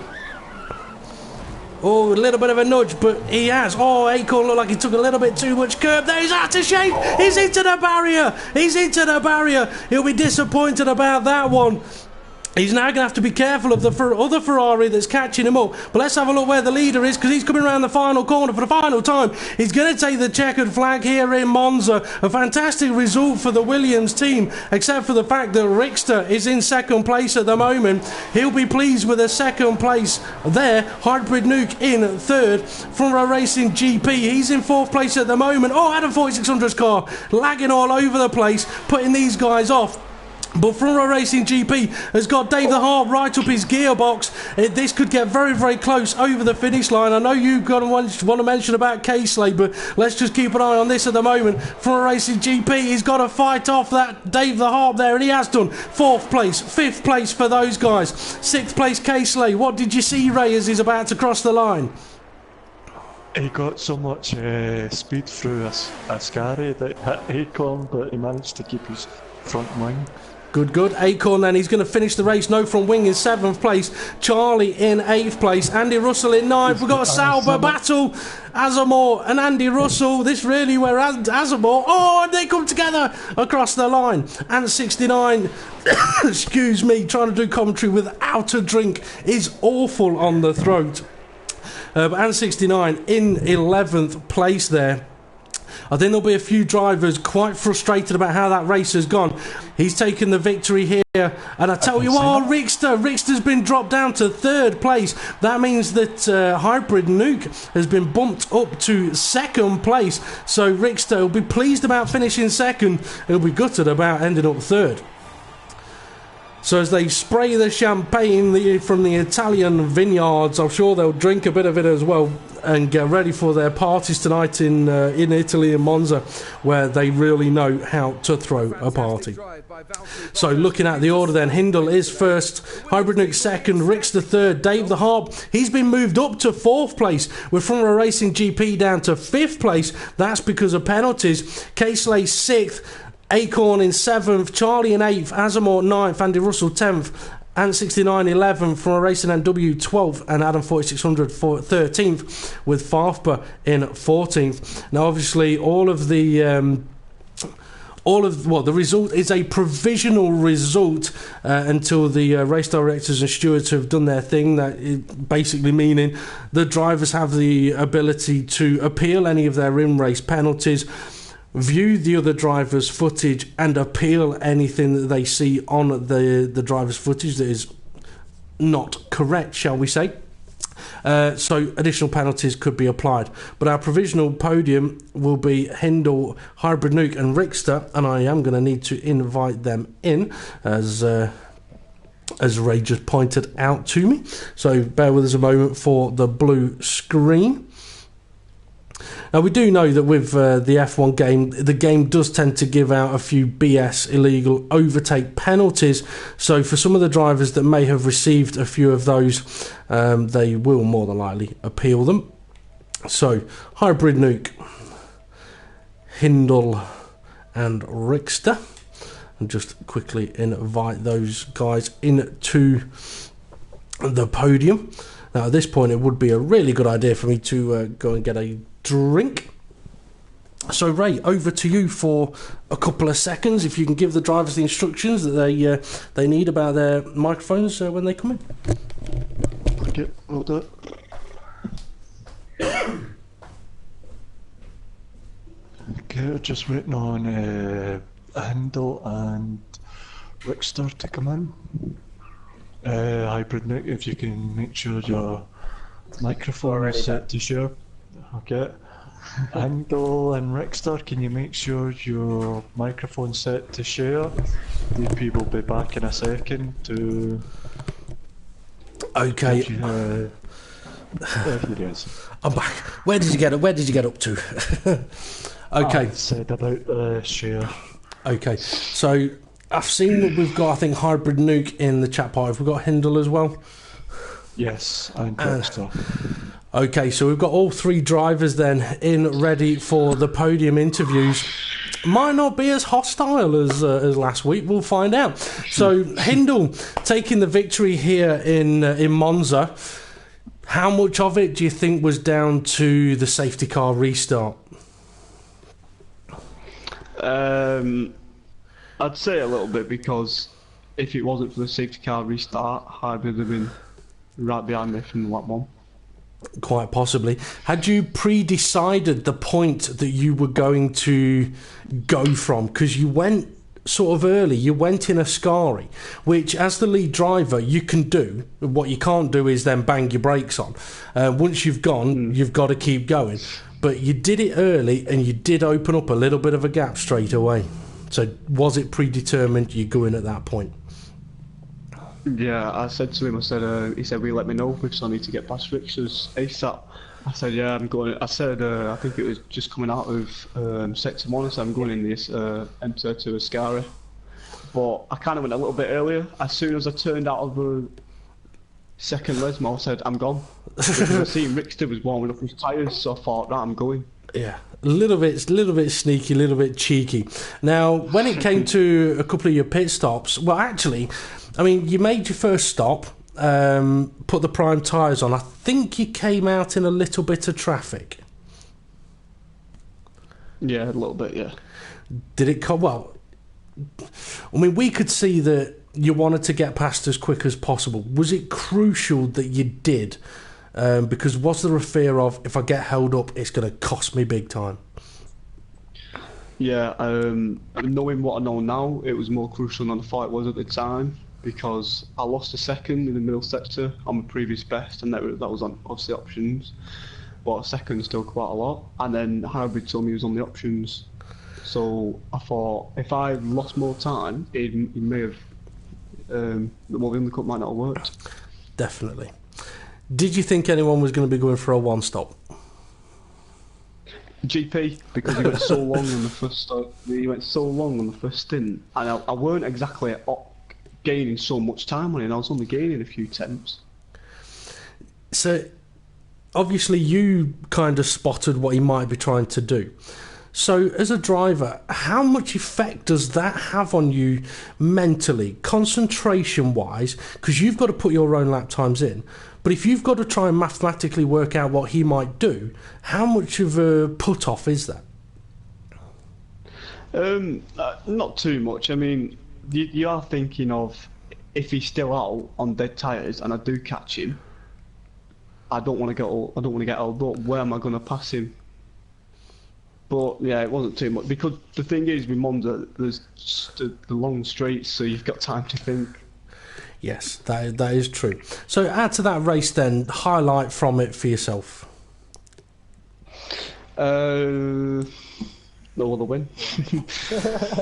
Oh, a little bit of a nudge, but he has. Oh, Acorn looked like he took a little bit too much curb. There, he's out of shape. He's into the barrier. He's into the barrier. He'll be disappointed about that one. He's now going to have to be careful of the other Ferrari that's catching him up. But let's have a look where the leader is, because he's coming around the final corner for the final time. He's going to take the checkered flag here in Monza. A fantastic result for the Williams team, except for the fact that Richter is in 2nd place at the moment. He'll be pleased with a 2nd place there. Hybrid Nuke in 3rd. From a Racing GP, he's in 4th place at the moment. Oh, Adam 4600's car lagging all over the place, putting these guys off. But Front Racing GP has got Dave the Harp right up his gearbox. This could get very, very close over the finish line. I know you've got to want to mention about K-Slade, but let's just keep an eye on this at the moment. Front Racing GP, he's got to fight off that Dave the Harp there, and he has done. 4th place, 5th place for those guys. 6th place K-Slade. What did you see, Ray, as he's about to cross the line? He got so much speed through Ascari that hit Acorn, but he managed to keep his front wing. Good. Acorn then, he's going to finish the race. No front wing in 7th place. Charlie in 8th place. Andy Russell in 9th. We've got a Sauber battle. Azamore and Andy Russell. This really where Azamore. Oh, and they come together across the line. And 69, excuse me, trying to do commentary without a drink is awful on the throat. And 69 in 11th place there. I think there'll be a few drivers quite frustrated about how that race has gone. He's taken the victory here, and I tell you what, Rickster's been dropped down to 3rd place. That means that Hybrid Nuke has been bumped up to 2nd place. So Rickster will be pleased about finishing 2nd. He'll be gutted about ending up 3rd. So as they spray the champagne from the Italian vineyards, I'm sure they'll drink a bit of it as well and get ready for their parties tonight in Italy, in Monza, where they really know how to throw a party. So looking at the order then, Hindle is 1st, Hybrid Nuke 2nd, Rickster 3rd, Dave the Harp, he's been moved up to 4th place, with Front Row Racing GP down to 5th place. That's because of penalties. K-Slade 6th, Acorn in 7th, Charlie in 8th, Azamore 9th, Andy Russell 10th, and 69 11th, from a Racing NW 12th, and Adam 4600 13th, with Farfba in 14th. Now obviously the result is a provisional result until the race directors and stewards have done their thing. That is basically meaning the drivers have the ability to appeal any of their in-race penalties, view the other driver's footage, and appeal anything that they see on the driver's footage that is not correct, shall we say. So additional penalties could be applied. But our provisional podium will be Hindle, Hybrid Nuke and Rickster, and I am going to need to invite them in as Ray just pointed out to me. So bear with us a moment for the blue screen. Now, we do know that with the F1 game, the game does tend to give out a few BS illegal overtake penalties. So for some of the drivers that may have received a few of those, they will more than likely appeal them. So, Hybrid Nuke, Hindle and Rickster. And just quickly invite those guys into the podium. Now, at this point, it would be a really good idea for me to go and get a drink. So Ray, over to you for a couple of seconds. If you can give the drivers the instructions that they need about their microphones when they come in. Okay, we'll do it. Okay, just waiting on Handel and Rickster to come in. Hybrid Nick, if you can make sure your microphone is set to share. Okay. Handel and Rickster, can you make sure your microphone's set to share? DP will be back in a second to... Okay. There he is. I'm back. Where did you get up to? Okay. I said about share. Okay. So I've seen that we've got, I think, Hybrid Nuke in the chat part. Have we got Hindle as well? Yes, and Rickster. Okay, so we've got all three drivers then in ready for the podium interviews. Might not be as hostile as last week. We'll find out. So Hindle taking the victory here in Monza. How much of it do you think was down to the safety car restart? I'd say a little bit, because if it wasn't for the safety car restart, I would have been right behind me from lap one. Quite possibly. Had you pre-decided the point that you were going to go from? Because you went sort of early, you went in a Ascari, which as the lead driver you can do. What you can't do is then bang your brakes on. Once you've gone, you've got to keep going. But you did it early and you did open up a little bit of a gap straight away. So was it predetermined you go in at that point? Yeah, I said to him, he said, will you let me know because I need to get past Richards ASAP. I said, yeah, I'm going. I said, I think it was just coming out of Sector 1, so I'm going in this M32 Ascari. But I kind of went a little bit earlier. As soon as I turned out of the second Lesmo, I said, I'm gone. Because I seen Rickster was warming up his tyres, so I thought, right, I'm going. Yeah, a little bit sneaky, a little bit cheeky. Now, when it came to a couple of your pit stops, well, actually, I mean, you made your first stop, put the prime tyres on. I think you came out in a little bit of traffic. Yeah, a little bit, yeah. Did it come? Well, I mean, we could see that you wanted to get past as quick as possible. Was it crucial that you did? Because was there a fear of, if I get held up, it's going to cost me big time? Yeah, knowing what I know now, it was more crucial than I thought it was at the time, because I lost a second in the middle sector on my previous best, and that was on obviously options, but a second is still quite a lot. And then Hybrid told me he was on the options, so I thought if I lost more time, it may have, the undercut might not have worked. Definitely. Did you think anyone was going to be going for a one stop? GP, because he went so long on the first start. He went so long on the first stint, and I weren't exactly gaining so much time on it. I was only gaining a few tenths. So, obviously, you kind of spotted what he might be trying to do. So, as a driver, how much effect does that have on you mentally, concentration-wise? Because you've got to put your own lap times in. But if you've got to try and mathematically work out what he might do, how much of a put-off is that? Not too much. I mean, you are thinking of, if he's still out on dead tyres and I do catch him, I don't want to get held up. Where am I going to pass him? But yeah, it wasn't too much, because the thing is with Monza, there's just the long straights, so you've got time to think. Yes, that is true. So add to that race then, highlight from it for yourself. All the win.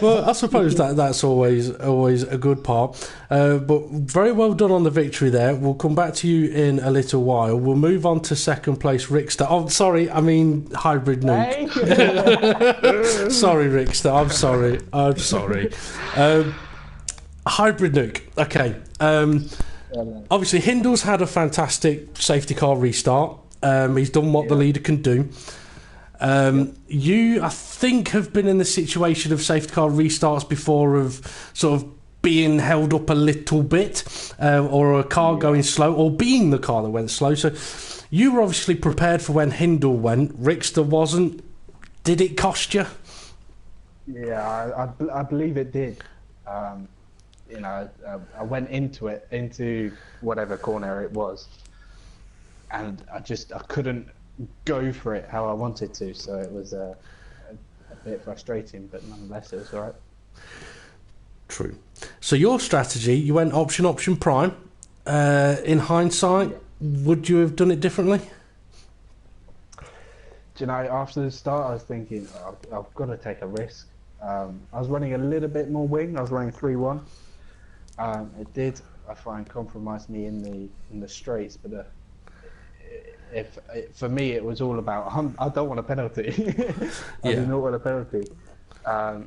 Well, I suppose that's always a good part. But very well done on the victory there. We'll come back to you in a little while. We'll move on to second place, Rickster. Oh, sorry, I mean Hybrid Nuke. Hey. Sorry, Rickster. I'm sorry. Hybrid Nuke. Okay. Obviously, Hindle's had a fantastic safety car restart. He's done what the leader can do. You, I think, have been in the situation of safety car restarts before, of sort of being held up a little bit, or a car going slow, or being the car that went slow. So you were obviously prepared for when Hindle went. Rickster wasn't. Did it cost you? Yeah, I believe it did. I went into whatever corner it was, and I couldn't go for it how I wanted to, so it was a bit frustrating, but nonetheless it was alright. True. So your strategy, you went option prime. In hindsight, would you have done it differently? Do you know, after the start I was thinking, I've got to take a risk. I was running a little bit more wing. I was running 3-1. It did, I find, compromise me in the straights, but for me it was all about I don't want a penalty. I do not want a penalty. So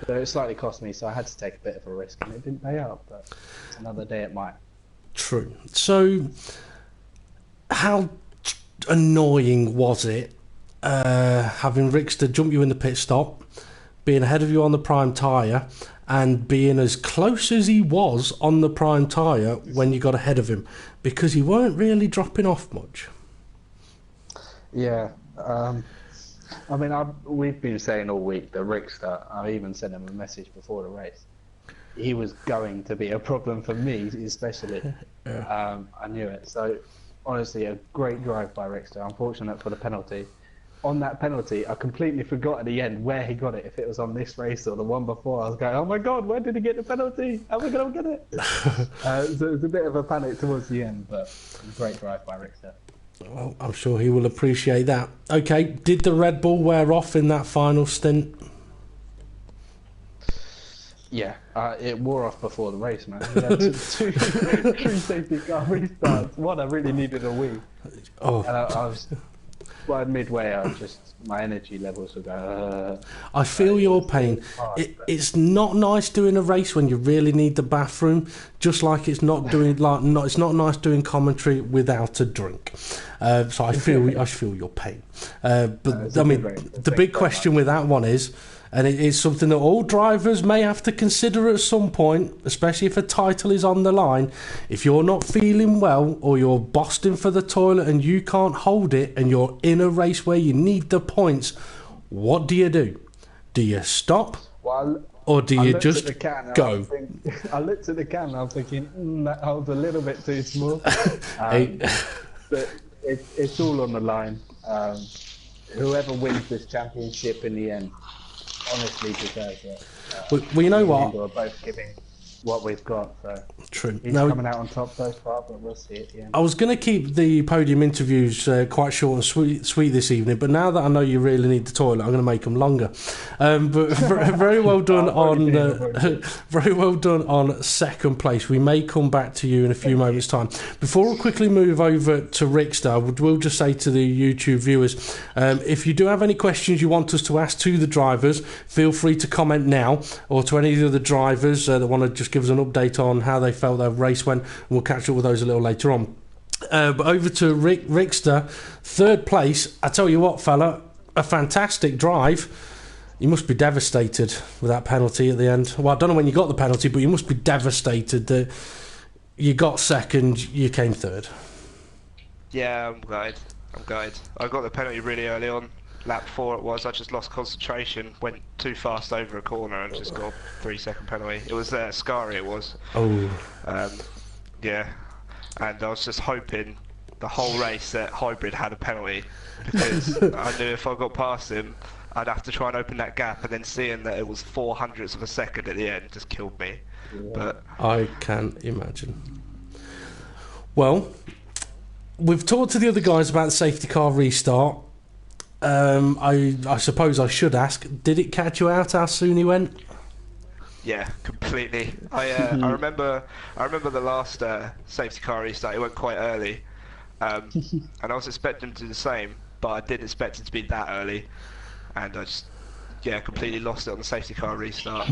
it slightly cost me, so I had to take a bit of a risk, and it didn't pay out, but it's another day it might. True. So how annoying was it having Rickster jump you in the pit stop, being ahead of you on the prime tyre, and being as close as he was on the prime tyre when you got ahead of him, because he weren't really dropping off much? Yeah, I mean, we've been saying all week that Rickster, I even sent him a message before the race, he was going to be a problem for me, especially. Yeah. I knew it. So, honestly, a great drive by Rickster. Unfortunate for the penalty. On that penalty, I completely forgot at the end where he got it. If it was on this race or the one before, I was going, oh my God, where did he get the penalty? How am I going to get it? So it was a bit of a panic towards the end, but a great drive by Rickster. Well, I'm sure he will appreciate that. Okay, did the Red Bull wear off in that final stint? Yeah, it wore off before the race, man. We had two safety car restarts. One, I really needed a wee. Oh. And I was... Well, midway, my energy levels were going. I feel your pain. It's not nice doing a race when you really need the bathroom. Just like it's not it's not nice doing commentary without a drink. So I feel your pain. But I mean, the big question with that one is, and it is something that all drivers may have to consider at some point, especially if a title is on the line. If you're not feeling well, or you're busting for the toilet and you can't hold it, and you're in a race where you need the points, what do you do? Do you stop? Or do you just go? I looked at the can and I was thinking, that holds a little bit too small. But it's all on the line. Whoever wins this championship in the end honestly deserves it. Well, you know what? We're both giving what we've got, so true. He's coming out on top so far, but we'll see at the end. I was going to keep the podium interviews quite short and sweet this evening, but now that I know you really need the toilet, I'm going to make them longer. But very well done very well done on second place. We may come back to you in a few moments' time. Before we quickly move over to Rickster, we'll just say to the YouTube viewers, if you do have any questions you want us to ask to the drivers, feel free to comment now, or to any of the drivers that want to just give us an update on how they felt their race went, and we'll catch up with those a little later on. But over to Rickster, third place. I tell you what, fella, a fantastic drive. You must be devastated with that penalty at the end. Well, I don't know when you got the penalty, but you must be devastated that you got second, you came third. Yeah, I'm gutted. I got the penalty really early on. Lap 4 it was. I just lost concentration, went too fast over a corner and just got a 3-second penalty. It was Scary, it was. Oh. Yeah. And I was just hoping the whole race that Hybrid had a penalty, because I knew if I got past him, I'd have to try and open that gap, and then seeing that it was 400ths of a second at the end just killed me. But I can imagine. Well, we've talked to the other guys about the safety car restart. I suppose I should ask, did it catch you out how soon he went? yeah, completely. I remember the last safety car restart. It went quite early, and I was expecting to do the same, but I didn't expect it to be that early, and I just completely lost it on the safety car restart.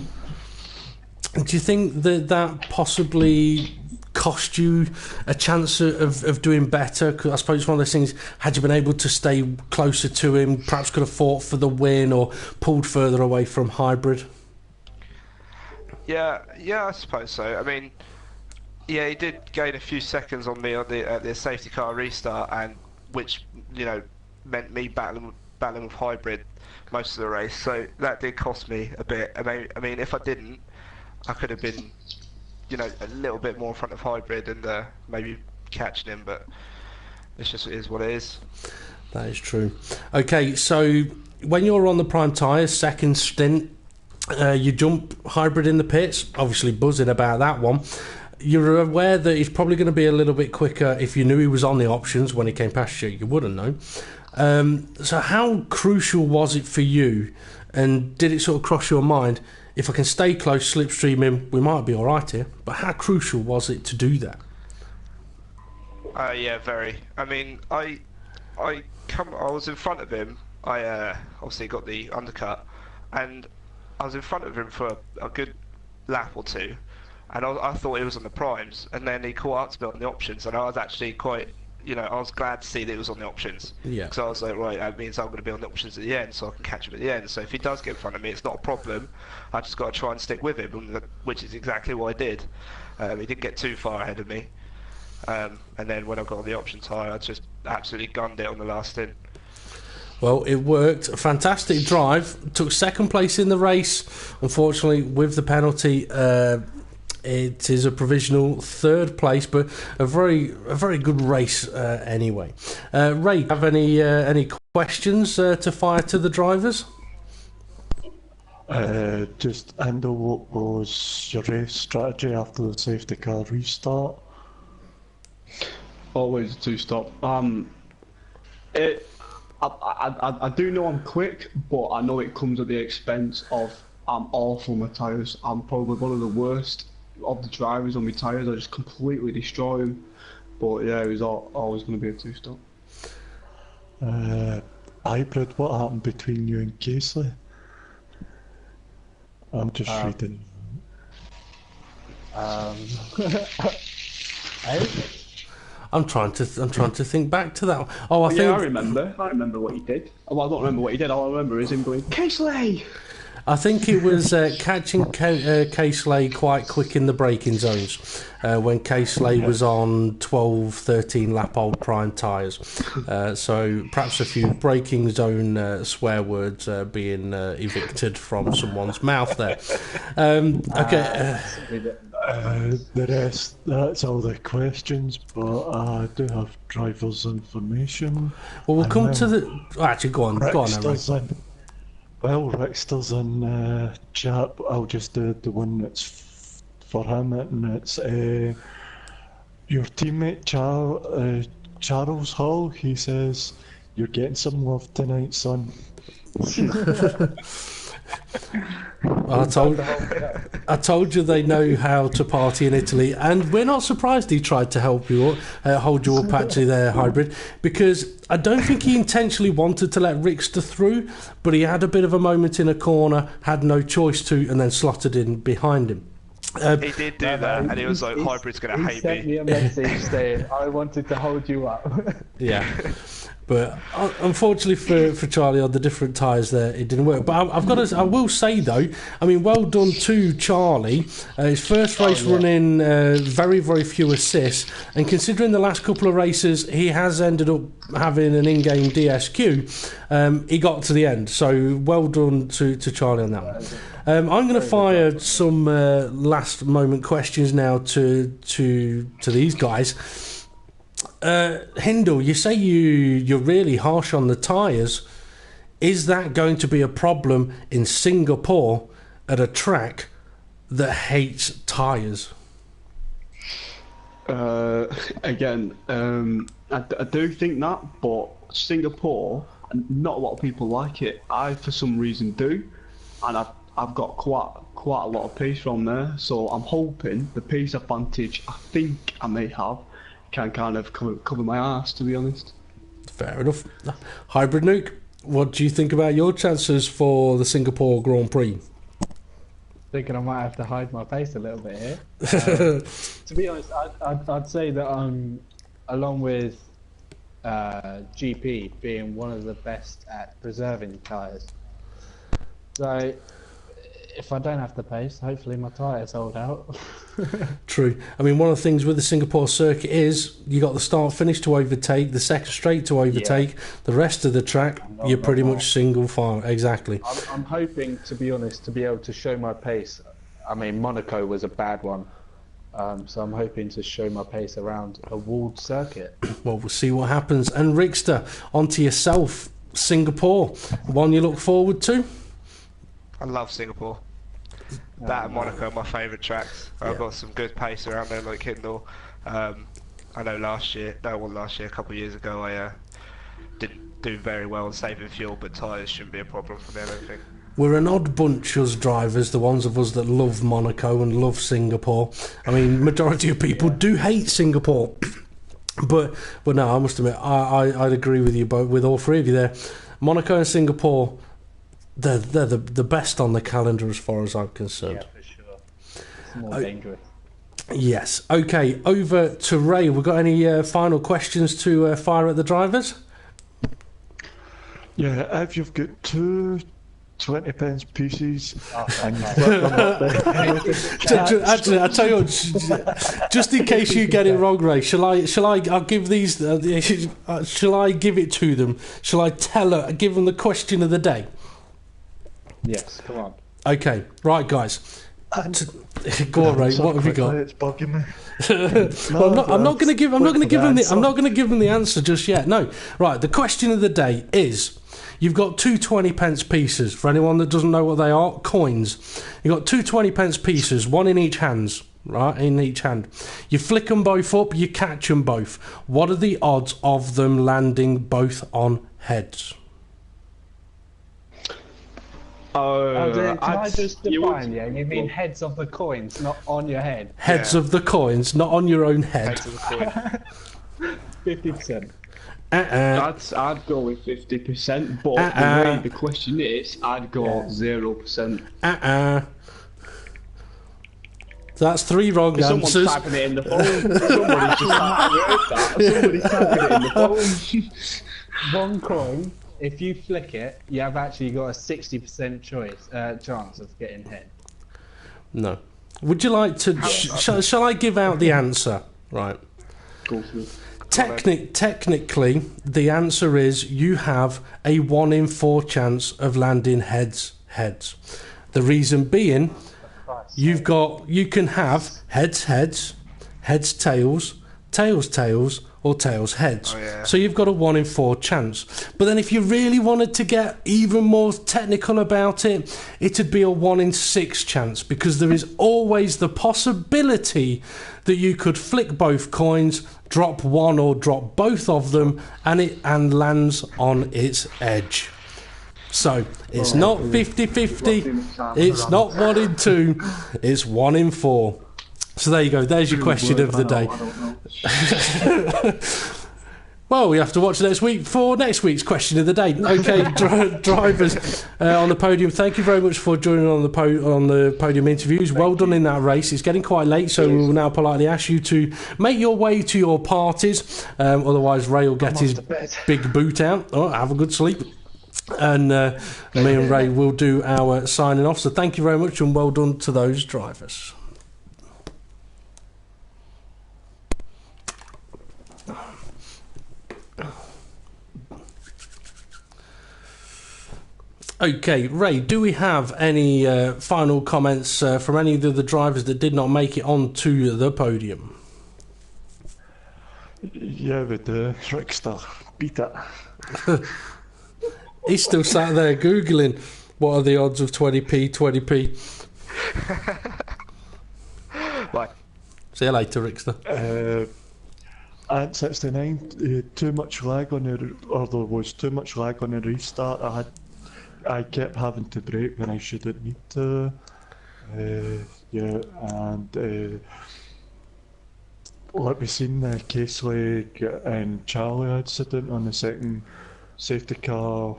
Do you think that possibly cost you a chance of doing better? 'Cause I suppose it's one of those things, had you been able to stay closer to him, perhaps could have fought for the win or pulled further away from hybrid? Yeah, I suppose so. I mean, yeah, he did gain a few seconds on me at the safety car restart, and which meant me battling with hybrid most of the race. So that did cost me a bit. I mean, if I didn't, I could have been, a little bit more in front of hybrid and maybe catching him. But it is what it is. That is true. Okay, so when you're on the prime tyres, second stint, you jump hybrid in the pits, obviously buzzing about that one. You're aware that he's probably going to be a little bit quicker. If you knew he was on the options when he came past you, you wouldn't know. So how crucial was it for you, and did it sort of cross your mind, if I can stay close, slipstream him, we might be alright here? But how crucial was it to do that? Yeah, very. I mean, I was in front of him. I obviously got the undercut, and I was in front of him for a good lap or two, and I thought he was on the primes, and then he caught up to me on the options, and I was actually quite, I was glad to see that he was on the options. Yeah. Because I was like, right, that means I'm going to be on the options at the end, so I can catch him at the end. So if he does get in front of me, it's not a problem. I just got to try and stick with him, which is exactly what I did. He didn't get too far ahead of me, and then when I got on the option tyre, I just absolutely gunned it on the last stint. Well, it worked. A fantastic drive. Took second place in the race. Unfortunately, with the penalty, it is a provisional third place, but a very good race anyway. Ray, have any questions to fire to the drivers? Just Endo, what was your race strategy after the safety car restart? Always a two-stop. I do know I'm quick, but I know it comes at the expense of I'm awful on my tyres. I'm probably one of the worst of the drivers on my tyres. I just completely destroy them. But yeah, it was always going to be a two-stop. Hybrid, what happened between you and Casely? I'm just reading. I'm trying to think back to that. Oh, I remember what he did. Well, I don't remember what he did. All I remember is him going, Casely! I think it was catching Casely quite quick in the braking zones when Casely was on 12, 13 lap old prime tyres. So perhaps a few braking zone swear words being evicted from someone's mouth there. Okay. The rest, that's all the questions, but I do have driver's information. Well, we'll come to the... Actually, go on, Ray. Well, Rickster's in chat. I'll just do the one that's for him, and it's your teammate Charles Hall. He says, "You're getting some love tonight, son." I told you they know how to party in Italy, and we're not surprised he tried to help you hold you up actually there, Hybrid, because I don't think he intentionally wanted to let Rickster through, but he had a bit of a moment in a corner, had no choice to, and then slotted in behind him. He did do that, and he was like, Hybrid's going to hate me. He sent me a message saying, I wanted to hold you up. Yeah. But unfortunately for Charlie on the different tyres there, it didn't work. But I will say though, I mean, well done to Charlie. His first race running, very, very few assists. And considering the last couple of races, he has ended up having an in-game DSQ. He got to the end. So well done to Charlie on that one. I'm going to fire some last moment questions now to these guys. Hindle, you say you're really harsh on the tyres. Is that going to be a problem in Singapore at a track that hates tyres? Again, I do think that, but Singapore, not a lot of people like it. I, for some reason, do, and I've got quite a lot of pace from there. So I'm hoping the pace advantage I think I may have can kind of cover my arse, to be honest. Fair enough. Hybrid Nuke, what do you think about your chances for the Singapore Grand Prix? Thinking I might have to hide my face a little bit here. To be honest, I'd say that I'm, along with GP, being one of the best at preserving tyres. So, if I don't have the pace, hopefully my tyres hold out. True. I mean, one of the things with the Singapore circuit is you got the start finish to overtake, the second straight to overtake, the rest of the track you're pretty much single file. Exactly. I'm hoping, to be honest, to be able to show my pace. I mean, Monaco was a bad one, so I'm hoping to show my pace around a walled circuit. Well, we'll see what happens. And Rickster, on to yourself. Singapore, one you look forward to? I love Singapore. That and Monaco are my favourite tracks. I've got some good pace around there, like Hindle. I know a couple of years ago, I didn't do very well saving fuel, but tyres shouldn't be a problem for me, I don't think. We're an odd bunch, us drivers, the ones of us that love Monaco and love Singapore. I mean, majority of people do hate Singapore. But no, I must admit, I'd agree with you both, with all three of you there. Monaco and Singapore, they're the best on the calendar as far as I'm concerned. Yeah, for sure. It's more dangerous. Yes. Okay, over to Ray. We've got any final questions to fire at the drivers? Yeah, if you've got two 20-pence pieces and you flip them up there. Actually, I tell you what, just in case you get it wrong, Ray, I'll give these, shall I give it to them? Shall I give them the question of the day? Yes, come on. Okay, right, guys. Go on, Ray. What have you got? It's bugging me. Well, I'm not going to give them the answer just yet. No. Right. The question of the day is: you've got two 20-pence pieces. For anyone that doesn't know what they are, coins. You've got two 20-pence pieces, one in each hand. Right, in each hand. You flick them both up. You catch them both. What are the odds of them landing both on heads? Can I just define, you mean heads of the coins, not on your head? Heads of the coins, not on your own head. 50%. I'd go with 50%, but the way the question is, I'd go 0%. That's three wrong answers. Someone's typing it in the phone. Somebody's typing it in the phone. One coin. If you flick it, you have actually got a 60% chance of getting hit. No. Would you like to... Shall I give out the answer? Right. Go for it. Technically, the answer is you have a 1 in 4 chance of landing heads. The reason being, you can have heads, tails, tails, or tails heads. So you've got a 1 in 4 chance. But then if you really wanted to get even more technical about it, it'd be a 1 in 6 chance, because there is always the possibility that you could flick both coins, drop one or drop both of them, and lands on its edge. So it's not 50-50, it's not 1 in 2, it's 1 in 4. So there you go, there's your question of the day. Well, we have to watch next week for next week's question of the day. Okay, drivers on the podium, thank you very much for joining on the podium interviews. Well done in that race. It's getting quite late, so we will now politely ask you to make your way to your parties. Otherwise, Ray will get his big boot out. Oh, have a good sleep. And me and Ray will do our signing off. So thank you very much, and well done to those drivers. Okay, Ray, do we have any final comments from any of the drivers that did not make it onto the podium? Yeah, we do. Rickster, beat it. He's still sat there Googling what are the odds of 20p, 20p. Right. See you later, Rickster. At 69, too much lag on the, or there was too much lag on the restart. I kept having to brake when I shouldn't need to. Yeah, and like we seen the Casely and Charlie accident on the second safety car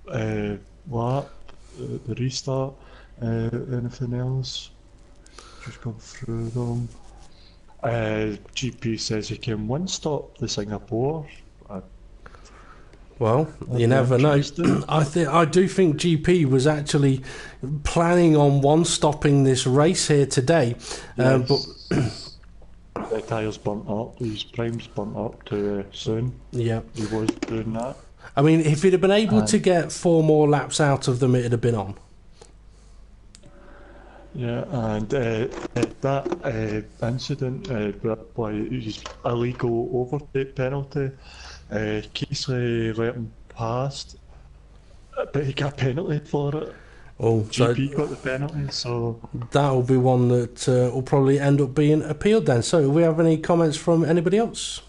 lap, the restart. Anything else? Just gone through them. GP says he can one-stop the Singapore. Well, you never know. I do think GP was actually planning on one-stopping this race here today, but the tyres burnt up. His prime's burnt up too soon. Yeah, he was doing that. I mean, if he'd have been able to get 4 more laps out of them, it'd have been on. Yeah, and that incident by his illegal overtake penalty, Casely let him past, but he got penalty for it. Oh, GP got the penalty, so that'll be one that will probably end up being appealed then. So, do we have any comments from anybody else?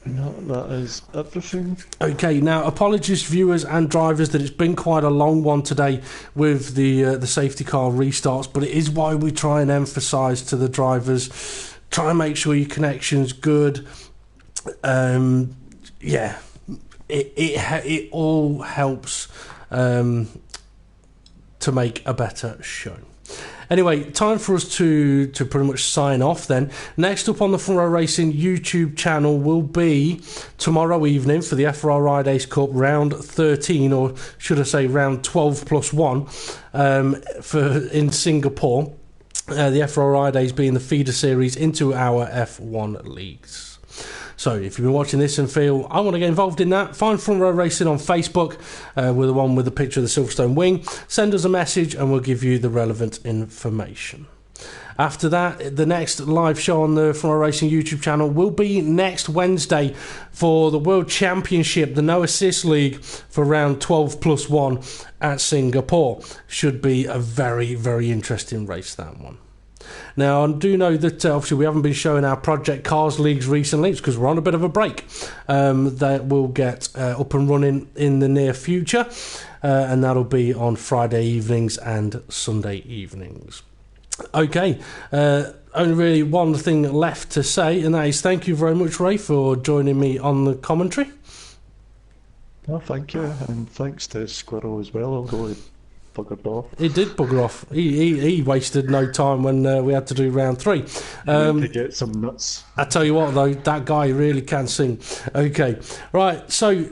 no, that is everything. Okay, now apologies viewers and drivers that it's been quite a long one today with the safety car restarts, but it is why we try and emphasise to the drivers, try and make sure your connection's good. Yeah, it all helps to make a better show. Anyway, time for us to pretty much sign off then. Next up on the Front Row Racing YouTube channel will be tomorrow evening for the FRR Ride Ace Cup round 13, or should I say round 12 plus 1 in Singapore. The FRR Ride Ace being the feeder series into our F1 leagues. So if you've been watching this and feel I want to get involved in that, find Front Row Racing on Facebook with the one with the picture of the Silverstone wing. Send us a message and we'll give you the relevant information. After that, the next live show on the Front Row Racing YouTube channel will be next Wednesday for the World Championship, the No Assist League for round 12 plus 1 at Singapore. Should be a very, very interesting race, that one. Now, I do know that obviously we haven't been showing our Project Cars leagues recently. It's because we're on a bit of a break. That will get up and running in the near future, and that'll be on Friday evenings and Sunday evenings. Okay, only really one thing left to say, and that is thank you very much, Ray, for joining me on the commentary. Oh, thank you, and thanks to Squirrel as well, although he buggered off. He did bugger off. He wasted no time when we had to do round 3. To get some nuts. I tell you what, though, that guy really can sing. Okay, right, so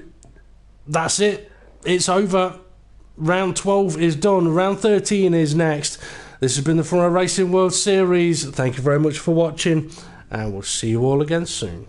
that's it. It's over. Round 12 is done. Round 13 is next. This has been the Front Row Racing World Series. Thank you very much for watching, and we'll see you all again soon.